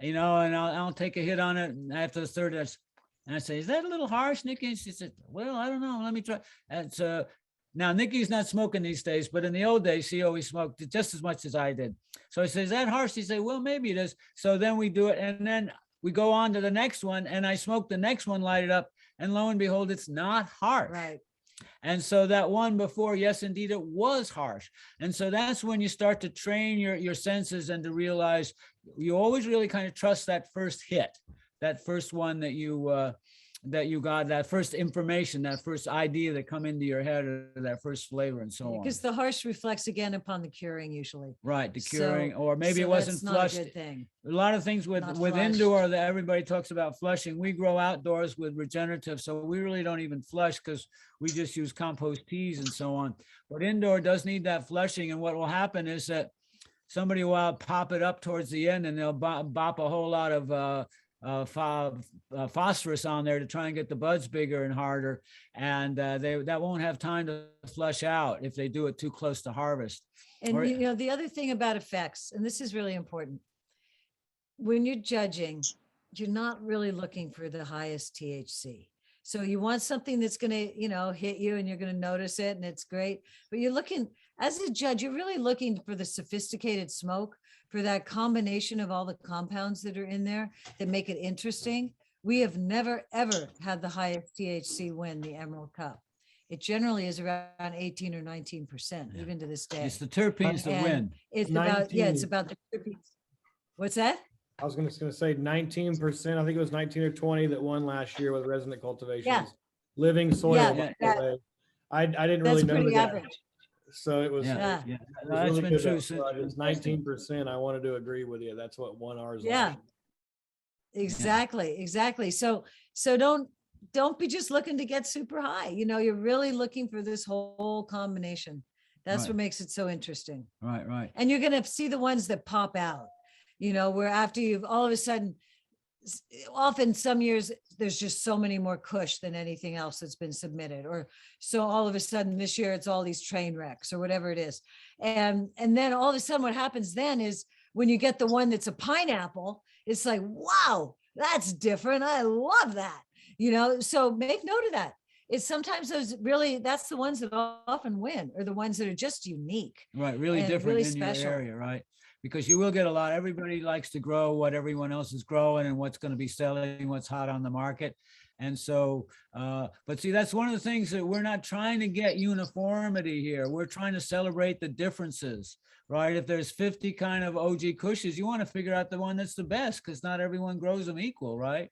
and I'll take a hit on it, and after the third, and I say, is that a little harsh, Nikki? And she said, well, I don't know. Let me try. And so now Nikki's not smoking these days, but in the old days, she always smoked just as much as I did. So I said, is that harsh? She said, well, maybe it is. So then we do it, and then we go on to the next one, and I smoke the next one, light it up, and lo and behold, it's not harsh. Right. And so that one before, yes, indeed, it was harsh. And so that's when you start to train your senses and to realize you always really kind of trust that first hit, that first one that you got, that first information, that first idea that come into your head, or that first flavor, and so on. Because the harsh reflects again upon the curing usually. Right, the curing, So- or maybe so it wasn't that's not flushed. a good thing. A lot of things with Not with flushed. indoor that everybody talks about flushing. We grow outdoors with regenerative, so we really don't even flush because we just use compost teas and so on. But indoor does need that flushing, and what will happen is that somebody will pop it up towards the end, and they'll bop a whole lot of phosphorus on there to try and get the buds bigger and harder, and that won't have time to flush out if they do it too close to harvest. And Or- the other thing about effects, and this is really important, when you're judging, you're not really looking for the highest THC. So you want something that's going to, hit you and you're going to notice it and it's great. But you're looking, as a judge, you're really looking for the sophisticated smoke, for that combination of all the compounds that are in there that make it interesting. We have never, ever had the highest THC win the Emerald Cup. It generally is around 18 or 19%, even to this day. It's the terpenes that And win. It's about, it's 19. about the terpenes. What's that? I was gonna say 19%. I think it was 19 or 20 that won last year with resident cultivations. Living soil, Yeah, by the that- way. I didn't That's really know pretty that. average. So it was. Yeah, Yeah. it was That's really been good true that since. It was 19%. I wanted to agree with you. That's what won ours. last Yeah. year. Exactly. So don't be just looking to get super high. You're really looking for this whole combination. That's Right. what makes it so interesting. Right. And you're going to see the ones that pop out, where after you've all of a sudden, often some years, there's just so many more kush than anything else that's been submitted. Or so all of a sudden this year, it's all these train wrecks or whatever it is. And then all of a sudden what happens then is when you get the one that's a pineapple, it's like, wow, that's different. I love that. So make note of that. It's sometimes that's the ones that often win, or the ones that are just unique. Right, really and different really in your special. area, right? Because you will get a lot. Everybody likes to grow what everyone else is growing and what's going to be selling, what's hot on the market. And so, but see, that's one of the things that we're not trying to get uniformity here. We're trying to celebrate the differences, right? If there's 50 kind of OG Kushes, you want to figure out the one that's the best, because not everyone grows them equal, right?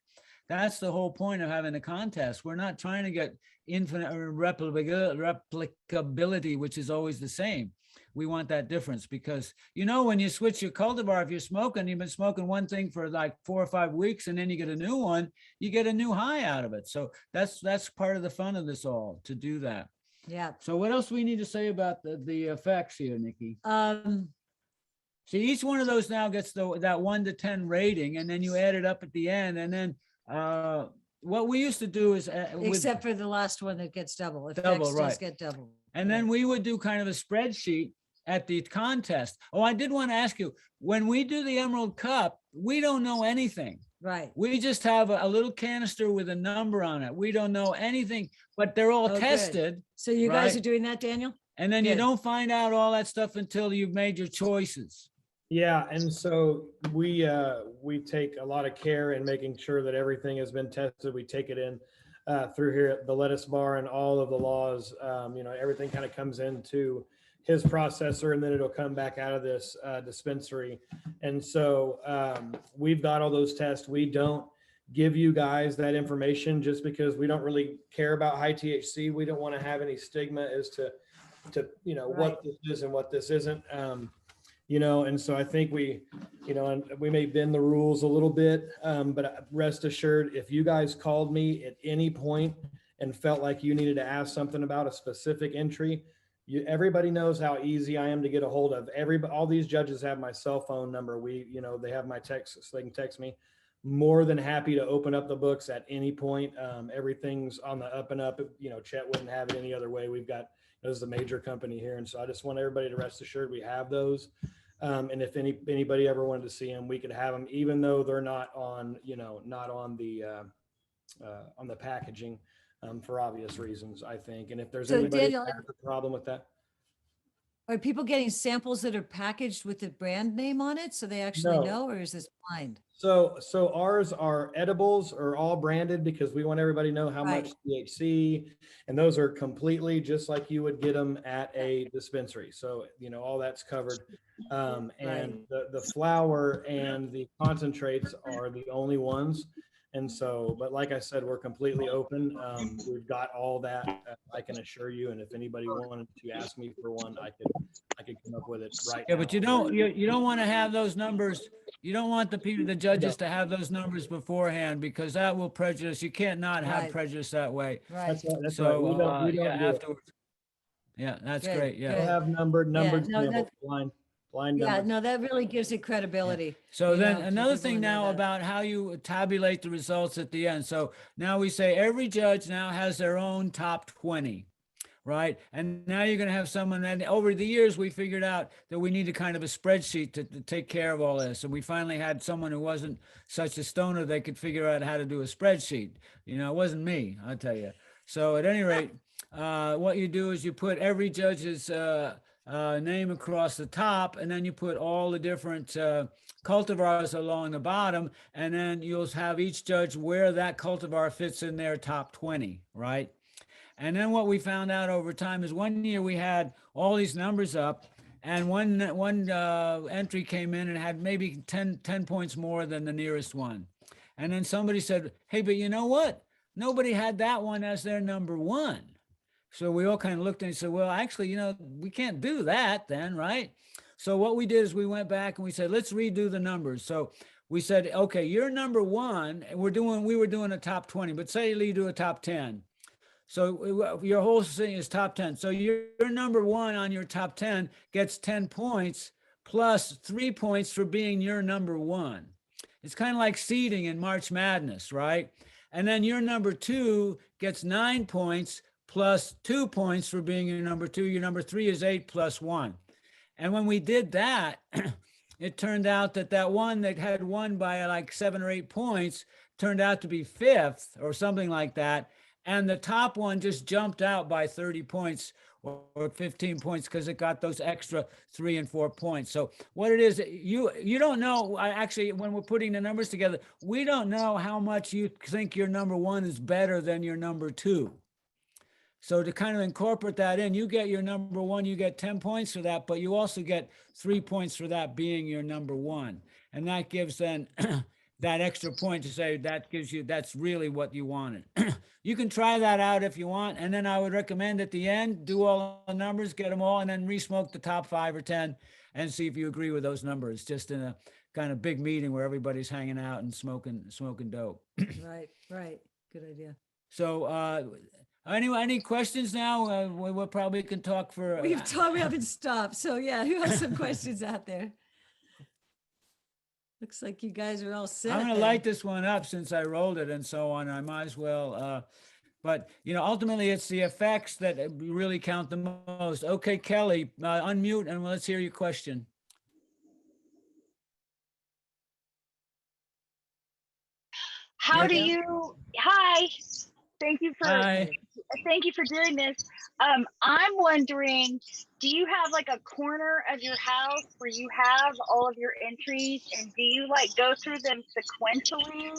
That's the whole point of having a contest. We're not trying to get infinite replicability, which is always the same. We want that difference, because, when you switch your cultivar, if you're smoking, you've been smoking one thing for like 4 or 5 weeks, and then you get a new one, you get a new high out of it. So that's part of the fun of this all, to do that. Yeah. So what else we need to say about the effects here, Nikki? See, each one of those now gets that 1 to 10 rating, and then you add it up at the end. And then what we used to do is Except for the last one that gets double. Double, Effects right. does get double. and then we would do kind of a spreadsheet at the contest. Oh, I did want to ask you, when we do the Emerald Cup, we don't know anything. Right. We just have a little canister with a number on it. We don't know anything, but they're all Oh, good. tested. So you guys Right. are doing that, Daniel? And then you Good. don't find out all that stuff until you've made your choices. Yeah, and so we take a lot of care in making sure that everything has been tested. We take it in through here at the lettuce bar, and all of the laws, everything kind of comes into his processor, and then it'll come back out of this dispensary. And so we've got all those tests. We don't give you guys that information just because we don't really care about high THC. We don't want to have any stigma as to what this is and what this isn't. And so I think we may bend the rules a little bit, but rest assured, if you guys called me at any point and felt like you needed to ask something about a specific entry, everybody knows how easy I am to get a hold of. All these judges have my cell phone number. They have my text, so they can text me. More than happy to open up the books at any point. Everything's on the up and up. Chet wouldn't have it any other way. This is a major company here, and so I just want everybody to rest assured we have those. And if anybody ever wanted to see them, we could have them, even though they're not on the packaging, for obvious reasons, I think. And if there's So, anybody Daniel, that has a problem with that, are people getting samples that are packaged with the brand name on it so they actually No. know, or is this blind? So ours are edibles, are all branded because we want everybody to know how much THC, and those are completely just like you would get them at a dispensary. So all that's covered. And the flour and the concentrates are the only ones. And so, but like I said, we're completely open. We've got all that, I can assure you. And if anybody wanted to ask me for one, I could come up with it right Yeah, now. but you don't want to have those numbers. You don't want the judges to have those numbers beforehand, because that will prejudice. You can't not have Right. prejudice that way. Right. That's right. So We don't do it. afterwards. Yeah, that's Good, great. We'll Yeah. have numbered no, samples, that- blind Yeah, numbers. no, that really gives it credibility. So You then know, for another people to thing know now that. about how you tabulate the results at the end. So now we say every judge now has their own top 20. right? And now you're going to have someone, and over the years, we figured out that we needed kind of a spreadsheet to take care of all this. And we finally had someone who wasn't such a stoner, they could figure out how to do a spreadsheet. You know, it wasn't me, I'll tell you. So at any rate, what you do is you put every judge's name across the top, and then you put all the different cultivars along the bottom, and then you'll have each judge where that cultivar fits in their top 20, right? And then what we found out over time is one year we had all these numbers up, and one entry came in and had maybe 10 points more than the nearest one. And then somebody said, hey, but you know what? Nobody had that one as their number one. So we all kind of looked and said, well, actually, you know, we can't do that then, right? So what we did is we went back and we said, let's redo the numbers. So we said, okay, you're number one, and we were doing a top 20, but say you do a top 10. So your whole thing is top 10. So your number one on your top 10 gets 10 points plus 3 points for being your number one. It's kind of like seeding in March Madness, right? And then your number two gets 9 points plus 2 points for being your number two. Your number three is 8 plus 1. And when we did that, it turned out that one that had won by like 7 or 8 points turned out to be fifth or something like that. And the top one just jumped out by 30 points or 15 points because it got those extra 3 and 4 points. So what it is, you don't know, actually, when we're putting the numbers together, we don't know how much you think your number one is better than your number two. So to kind of incorporate that in, you get your number one, you get 10 points for that, but you also get 3 points for that being your number one. And that gives then that extra point to say that gives you, that's really what you wanted. You can try that out if you want. And then I would recommend at the end, do all the numbers, get them all, and then re-smoke the top 5 or 10 and see if you agree with those numbers, just in a kind of big meeting where everybody's hanging out and smoking dope. Right. Good idea. So, any questions now? We probably can talk for. We haven't stopped. So yeah, who has some questions out there? Looks like you guys are all set. I'm going to then. light this one up since I rolled it and so on. I might as well. But, you know, ultimately it's the effects that really count the most. Okay, Kelly, unmute and let's hear your question. How do you, hi, thank you for Hi. doing this. I'm wondering, do you have like a corner of your house where you have all of your entries, and do you like go through them sequentially,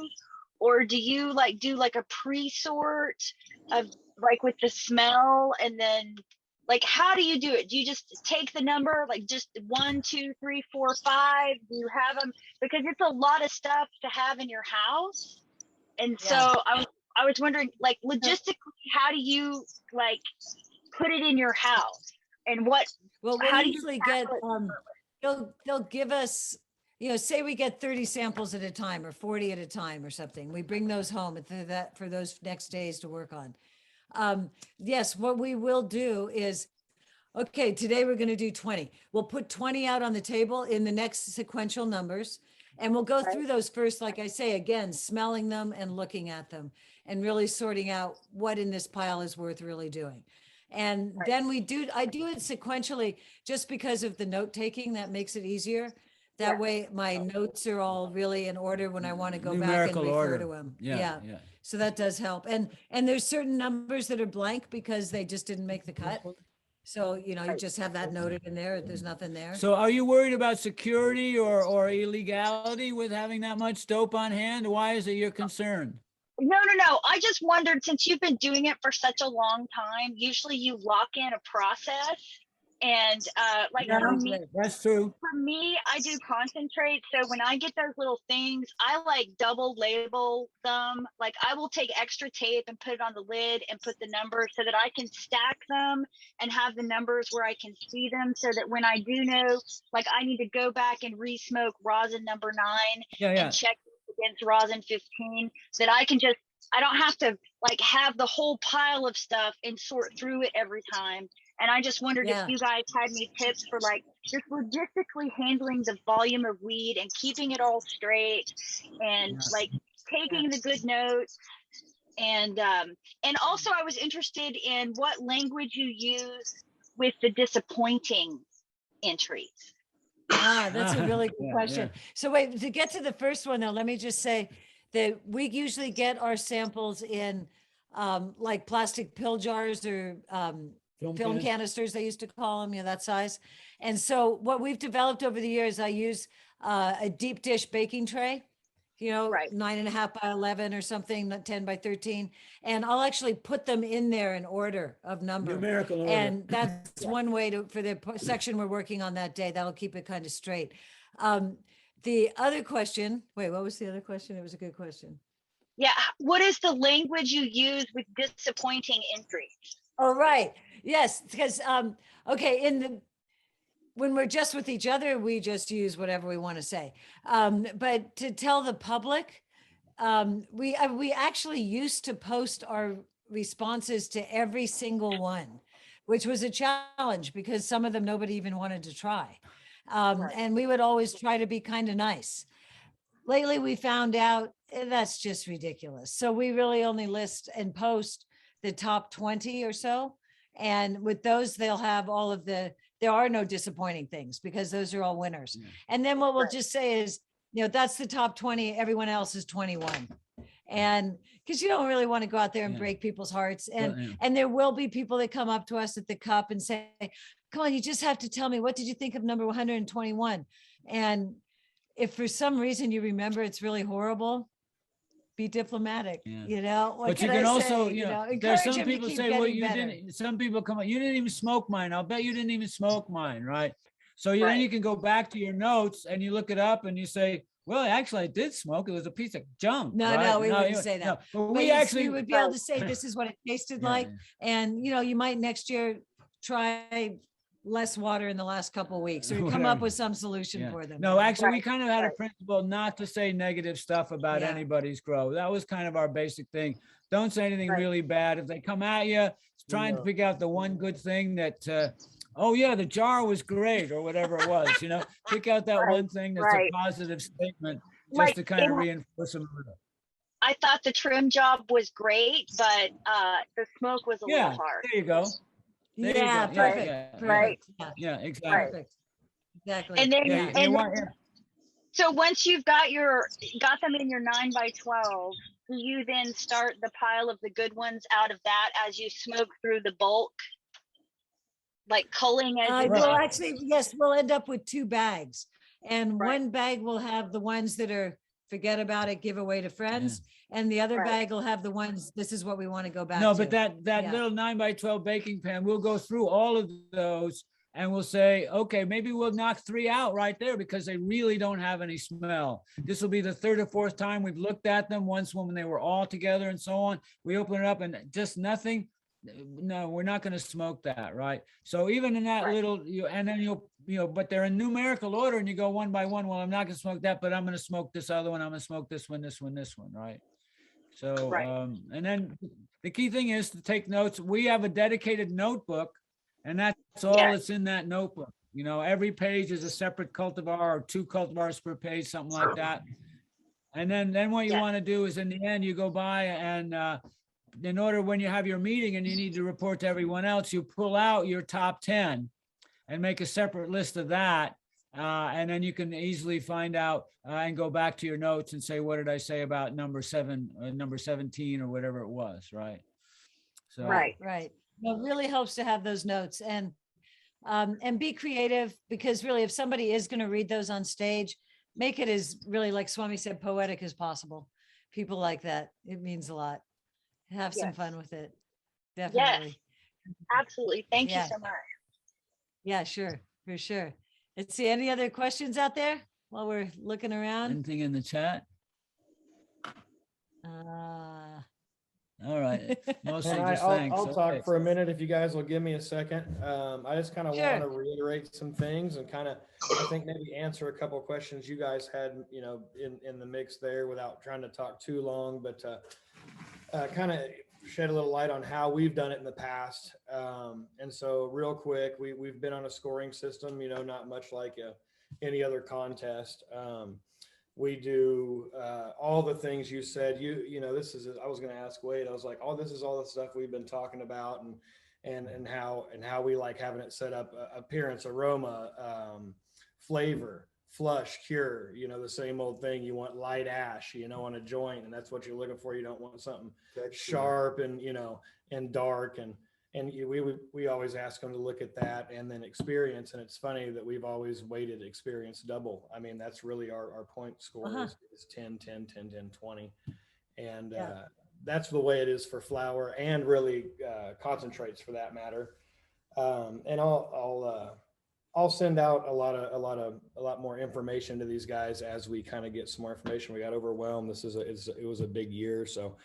or do you like do like a pre-sort of like with the smell, and then like how do you do it? Do you just take the number like just 1, 2, 3, 4, 5? Do you have them? Because it's a lot of stuff to have in your house. And so I was wondering, like, logistically, how do you like put it in your house, and what? Well, how we do you usually get they'll give us, you know, say we get 30 samples at a time or 40 at a time or something. We bring those home for those next days to work on. Yes, what we will do is, okay, today we're going to do 20. We'll put 20 out on the table in the next sequential numbers. And we'll go through those first, like I say, again, smelling them and looking at them and really sorting out what in this pile is worth really doing. And then I do it sequentially just because of the note taking. That makes it easier. That way my notes are all really in order when I want to go back and Numerical refer order. to them. Yeah. So that does help. And there's certain numbers that are blank because they just didn't make the cut. So, you know, you just have that noted in there. There's nothing there. So are you worried about security or illegality with having that much dope on hand? Why is it your concern? No. I just wondered, since you've been doing it for such a long time, usually you lock in a process. And like That's true. for me, I do concentrate. So when I get those little things, I like double label them. Like I will take extra tape and put it on the lid and put the numbers so that I can stack them and have the numbers where I can see them, so that when I do know, like I need to go back and re-smoke rosin number 9 and check against rosin 15, that I can just, I don't have to like have the whole pile of stuff and sort through it every time. And I just wondered if you guys had any tips for like just logistically handling the volume of weed and keeping it all straight and like taking the good notes. And also I was interested in what language you use with the disappointing entries. Ah, that's a really good Yeah, question. So wait, to get to the first one though, let me just say that we usually get our samples in like plastic pill jars or film can. canisters, they used to call them, that size. And so what we've developed over the years, I use a deep dish baking tray, Right. 9.5 by 11 or something, not 10 by 13. And I'll actually put them in there in order of number. Numerical order. And that's one way for the section we're working on that day. That'll keep it kind of straight. The other question, wait, what was the other question? It was a good question. Yeah. What is the language you use with disappointing entries? Oh, right. Yes, because, okay, when we're just with each other, we just use whatever we want to say. But to tell the public, we actually used to post our responses to every single one, which was a challenge because some of them nobody even wanted to try. Right. And we would always try to be kind of nice. Lately, we found out that's just ridiculous. So we really only list and post the top 20 or so. And with those, they'll have all of there are no disappointing things because those are all winners. Yeah. And then what we'll Right. just say is, that's the top 20, everyone else is 21. And because you don't really want to go out there and Yeah. break people's hearts. Well, And yeah. and there will be people that come up to us at the cup and say, come on, you just have to tell me, what did you think of number 121? And if for some reason you remember it's really horrible, be diplomatic, Yeah. What But you can can I also, say? there's Encourage some them to people keep say, well, getting you better. didn't, some people come up, you didn't even smoke mine. I'll bet you didn't even smoke mine, right? So then Right. you can go back to your notes and you look it up and you say, well, actually I did smoke. It was a piece of junk. No, right? no, we wouldn't you- say that. no, but But we you actually, would be able to say, this is what it tasted Yeah, like. yeah. And, you might next year try less water in the last couple of weeks or come Whatever. up with some solution Yeah. for them. No, actually, we Right, kind of had a right. principle not to say negative stuff about Yeah. anybody's grow. That was kind of our basic thing. Don't say anything Right. really bad. If they come at you, trying to No. pick out the one good thing that, oh yeah, the jar was great or whatever it was, pick out that Right, one thing that's right. a positive statement just Like, to kind of in- reinforce them. I thought the trim job was great, but the smoke was a Yeah, little hard. there you go. There you Yeah, go. perfect. Yeah, perfect. Right. Yeah, yeah, exactly. perfect. Exactly. And then, Yeah, Yeah. you and want- then, so once you've got them in your 9 by 12, do you then start the pile of the good ones out of that as you smoke through the bulk? Like culling as you Well, go? actually, yes, we'll end up with 2 bags. And Right. one bag will have the ones that are forget about it, give away to friends. And the other Right. bag will have the ones, this is what we want to go back No, to. but that Yeah. little 9 by 12 baking pan, we'll go through all of those and we'll say, okay, maybe we'll knock 3 out right there because they really don't have any smell. This will be the 3rd or 4th time we've looked at them, once when they were all together and so on. We open it up and just nothing. No, we're not going to smoke that, right? So even in that Right. little, and then but they're in numerical order and you go one by one. Well, I'm not going to smoke that, but I'm going to smoke this other one. I'm going to smoke this one, this one, this one, right? So, Right. and then the key thing is to take notes. We have a dedicated notebook and that's all Yes. that's in that notebook. Every page is a separate cultivar or 2 cultivars per page, something like that. And then what you Yes. want to do is in the end, you go by and in order when you have your meeting and you need to report to everyone else, you pull out your top 10 and make a separate list of that. And then you can easily find out and go back to your notes and say, what did I say about number 7, number 17 or whatever it was, right? So, Right. Right. Well, it really helps to have those notes and be creative, because really, if somebody is going to read those on stage, make it as really, like Swami said, poetic as possible. People like that. It means a lot. Have some Yes. fun with it. Definitely. Absolutely. Thank Yeah. you so much. Yeah, sure. For sure. Let's see. Any other questions out there while we're looking around? anything in the chat? All right. Mostly And just I'll thanks. talk Okay. for a minute if you guys will give me a second. I just kind of Sure. want to reiterate some things and kind of, I think maybe answer a couple of questions you guys had, in the mix there without trying to talk too long, but kind of shed a little light on how we've done it in the past. And so real quick, we've been on a scoring system, not much like any other contest. We do all the things you said. You know, this is, I was going to ask Wade, I was like, oh, this is all the stuff we've been talking about, and how we like having it set up, appearance, aroma, flavor, flush, cure, you know, the same old thing. You want light ash, you know, on a joint, and that's what you're looking for. You don't want something sharp and, you know, and dark, and we always ask them to look at that and then experience. And it's funny that we've always weighted experience double. I mean, that's really our point score is 10, 10, 10, 10, 20. And that's the way it is for flower, and really concentrates for that matter. And I'll send out a lot more information to these guys as we kind of get some more information. We got overwhelmed. It was a big year, so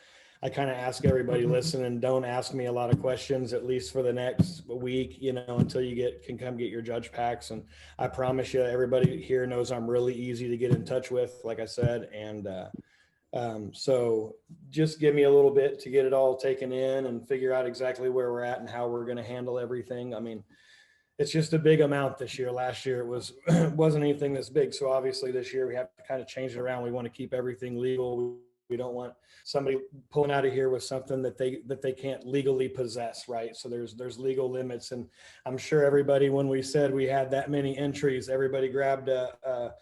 I kind of ask everybody listening, don't ask me a lot of questions, at least for the next week, you know, until you can come get your judge packs. And I promise you, everybody here knows I'm really easy to get in touch with, like I said. And so just give me a little bit to get it all taken in and figure out exactly where we're at and how we're going to handle everything. I mean, it's just a big amount this year. Last year it wasn't anything this big. So obviously this year we have to kind of change it around. We want to keep everything legal. We don't want somebody pulling out of here with something that they can't legally possess, right? So there's legal limits. And I'm sure everybody, when we said we had that many entries, everybody grabbed a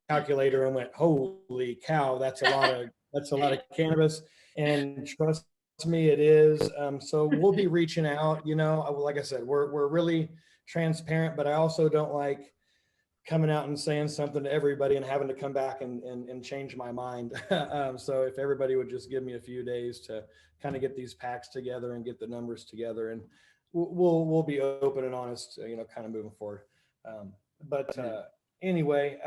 calculator and went, holy cow, that's a lot of cannabis. And trust me, it is. So we'll be reaching out, you know, like I said, we're really transparent, but I also don't like coming out and saying something to everybody and having to come back and change my mind. So if everybody would just give me a few days to kind of get these packs together and get the numbers together, and we'll be open and honest, you know, kind of moving forward. Anyway,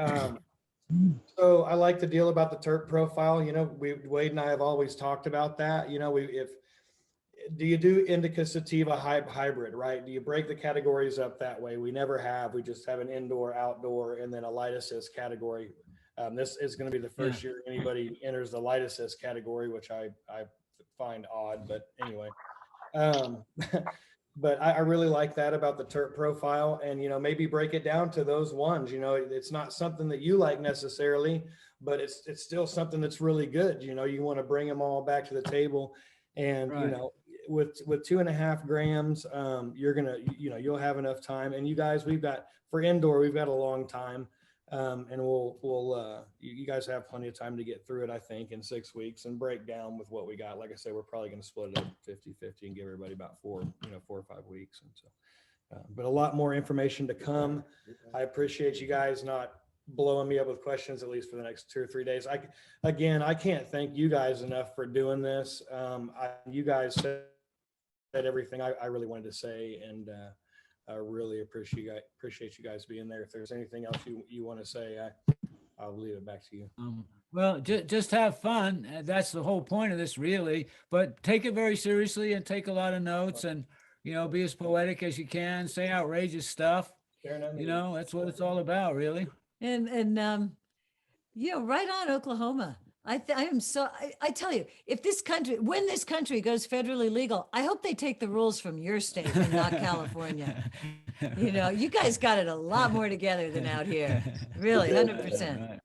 so I like the deal about the terp profile. You know, Wade and I have always talked about that. You know, do you do indica sativa hybrid, right? Do you break the categories up that way? We never have. We just have an indoor, outdoor, and then a light assist category. This is going to be the first year anybody enters the light assist category, which I find odd, but anyway. But I really like that about the terp profile, and, you know, maybe break it down to those ones. You know, it's not something that you like necessarily, but it's still something that's really good. You know, you want to bring them all back to the table, and you know, with 2.5 grams, you're gonna, you know, you'll have enough time. And you guys, we've got for indoor, we've got a long time, and you guys have plenty of time to get through it, I think, in 6 weeks and break down with what we got. Like I said, we're probably going to split it up 50-50 and give everybody about 4 or 5 weeks. And so, but a lot more information to come. I appreciate you guys not blowing me up with questions, at least for the next 2 or 3 days. I can't thank you guys enough for doing this. You guys said everything I really wanted to say, and I really appreciate you guys being there. If there's anything else you want to say, I'll leave it back to you. Well, just have fun. That's the whole point of this, really. But take it very seriously and take a lot of notes, and, you know, be as poetic as you can. Say outrageous stuff. You know, that's what it's all about, really. And you know, right on, Oklahoma. I tell you, when this country goes federally legal, I hope they take the rules from your state and not California. You know, you guys got it a lot more together than out here. Really, 100%.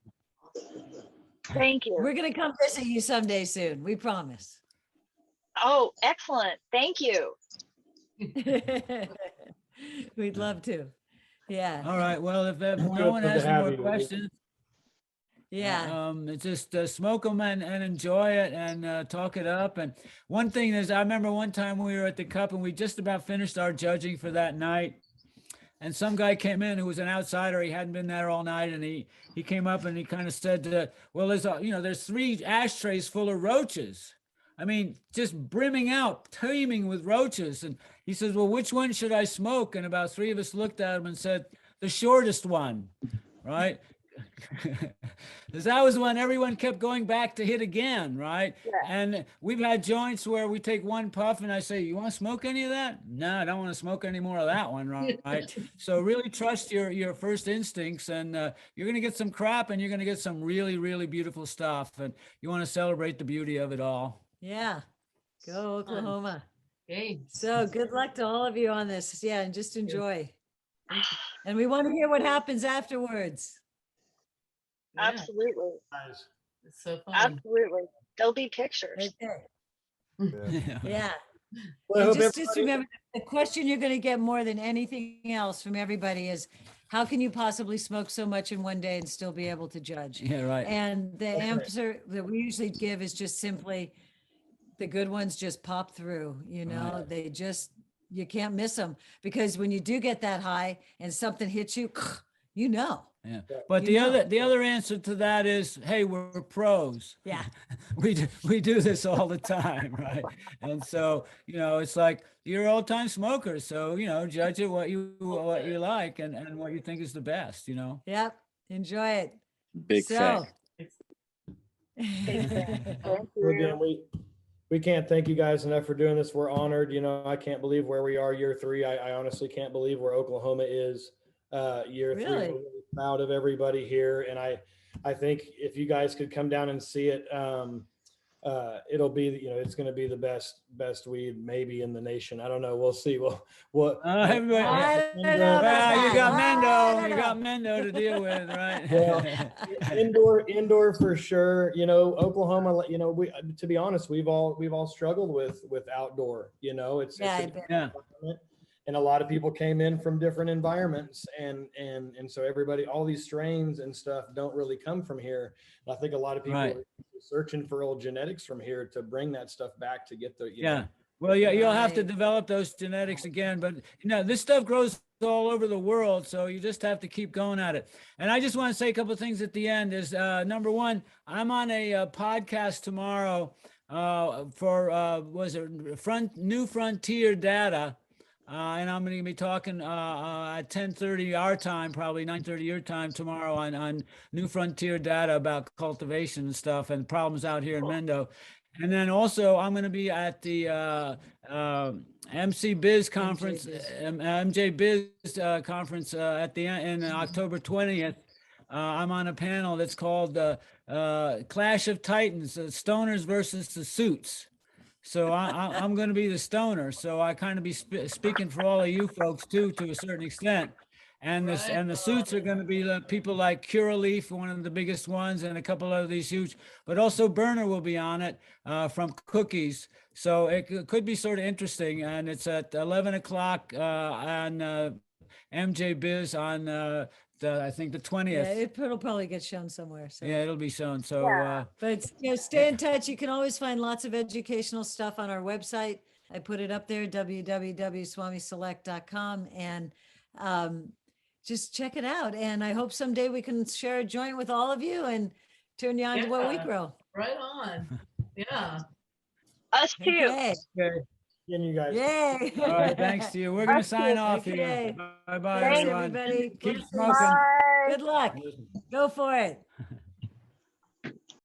Thank you. We're going to come visit you someday soon. We promise. Oh, excellent. Thank you. We'd love to. Yeah. All right. Well, if no one has any more questions, just smoke them and enjoy it, and talk it up. And one thing is, I remember one time we were at the Cup and we just about finished our judging for that night, and some guy came in who was an outsider. He hadn't been there all night, and he came up and he kind of said, well, there's 3 ashtrays full of roaches. I mean, just brimming out, teeming with roaches. And he says, well, which one should I smoke? And about 3 of us looked at him and said, the shortest one, right? Because that was the one everyone kept going back to hit again, right? Yeah. And we've had joints where we take 1 puff and I say, you want to smoke any of that? No, I don't want to smoke any more of that one, right? So really trust your first instincts, and you're going to get some crap, and you're going to get some really, really beautiful stuff, and you want to celebrate the beauty of it all. Yeah. Go Oklahoma. Okay. So good luck to all of you on this. Yeah. And just enjoy. And we want to hear what happens afterwards. Yeah, Absolutely. Guys, it's so fun. Absolutely. There'll be pictures. Right there. yeah. Yeah. Well, I And hope just everybody- remember, the question you're going to get more than anything else from everybody is, how can you possibly smoke so much in one day and still be able to judge? Yeah, right. And the Okay. answer that we usually give is just simply, the good ones just pop through, you know, Right. they just, you can't miss them, because when you do get that high and something hits you, you know. Yeah. But You the other answer to that is, hey, we're pros. Yeah. We do this all the time, right? And so, you know, it's like you're old time smokers, so you know, judge it what you like and what you think is the best, you know. Yep. Enjoy it. Big So. So again, we can't thank you guys enough for doing this. We're honored. You know, I can't believe where we are year 3. I honestly can't believe where Oklahoma is year 3. Really? We're really proud of everybody here. And I think if you guys could come down and see it, it'll be, you know, it's going to be the best weed maybe in the nation. I don't know. We'll see. Everybody, I don't know about well, you that. got I Mendo, don't you know. got Mendo to deal with, right? Well, indoor for sure. You know, Oklahoma, you know, to be honest, we've all struggled with outdoor, you know, it's Yeah, I a bet. different Yeah. environment. And a lot of people came in from different environments, and so everybody, all these strains and stuff don't really come from here. And I think a lot of people Right. are searching for old genetics from here to bring that stuff back to get the, you Yeah. know. Well, yeah, you'll have to Right. develop those genetics again, but you know, this stuff grows all over the world, so you just have to keep going at it. And I just want to say a couple of things at the end is, number one, I'm on a podcast tomorrow for New Frontier Data. And I'm going to be talking at 10:30 our time, probably 9:30 your time tomorrow on New Frontier Data about cultivation and stuff and problems out here in Mendo. And then also I'm going to be at the MC Biz conference, MJ Biz conference at the in October 20th. I'm on a panel that's called Clash of Titans, Stoners versus the Suits. So I'm going to be the stoner. So I kind of be speaking for all of you folks too, to a certain extent. And this and the suits are going to be people like Curaleaf, one of the biggest ones, and a couple of these huge. But also Burner will be on it from Cookies. So it could be sort of interesting. And it's at 11 o'clock on MJ Biz on I think the 20th. Yeah, it'll probably get shown somewhere. So. Yeah, it'll be shown. So, But you know, stay in touch. You can always find lots of educational stuff on our website. I put it up there, www.swamiselect.com, and just check it out. And I hope someday we can share a joint with all of you and turn you on to what we Yeah. grow. Right on. Yeah. Us too. Okay. Okay. Seeing you guys. Yay. all right, thanks to you. We're going to sign off Okay. here. Bye-bye, Thanks, everyone. everybody. Keep Good smoking. Bye. luck. Go for it.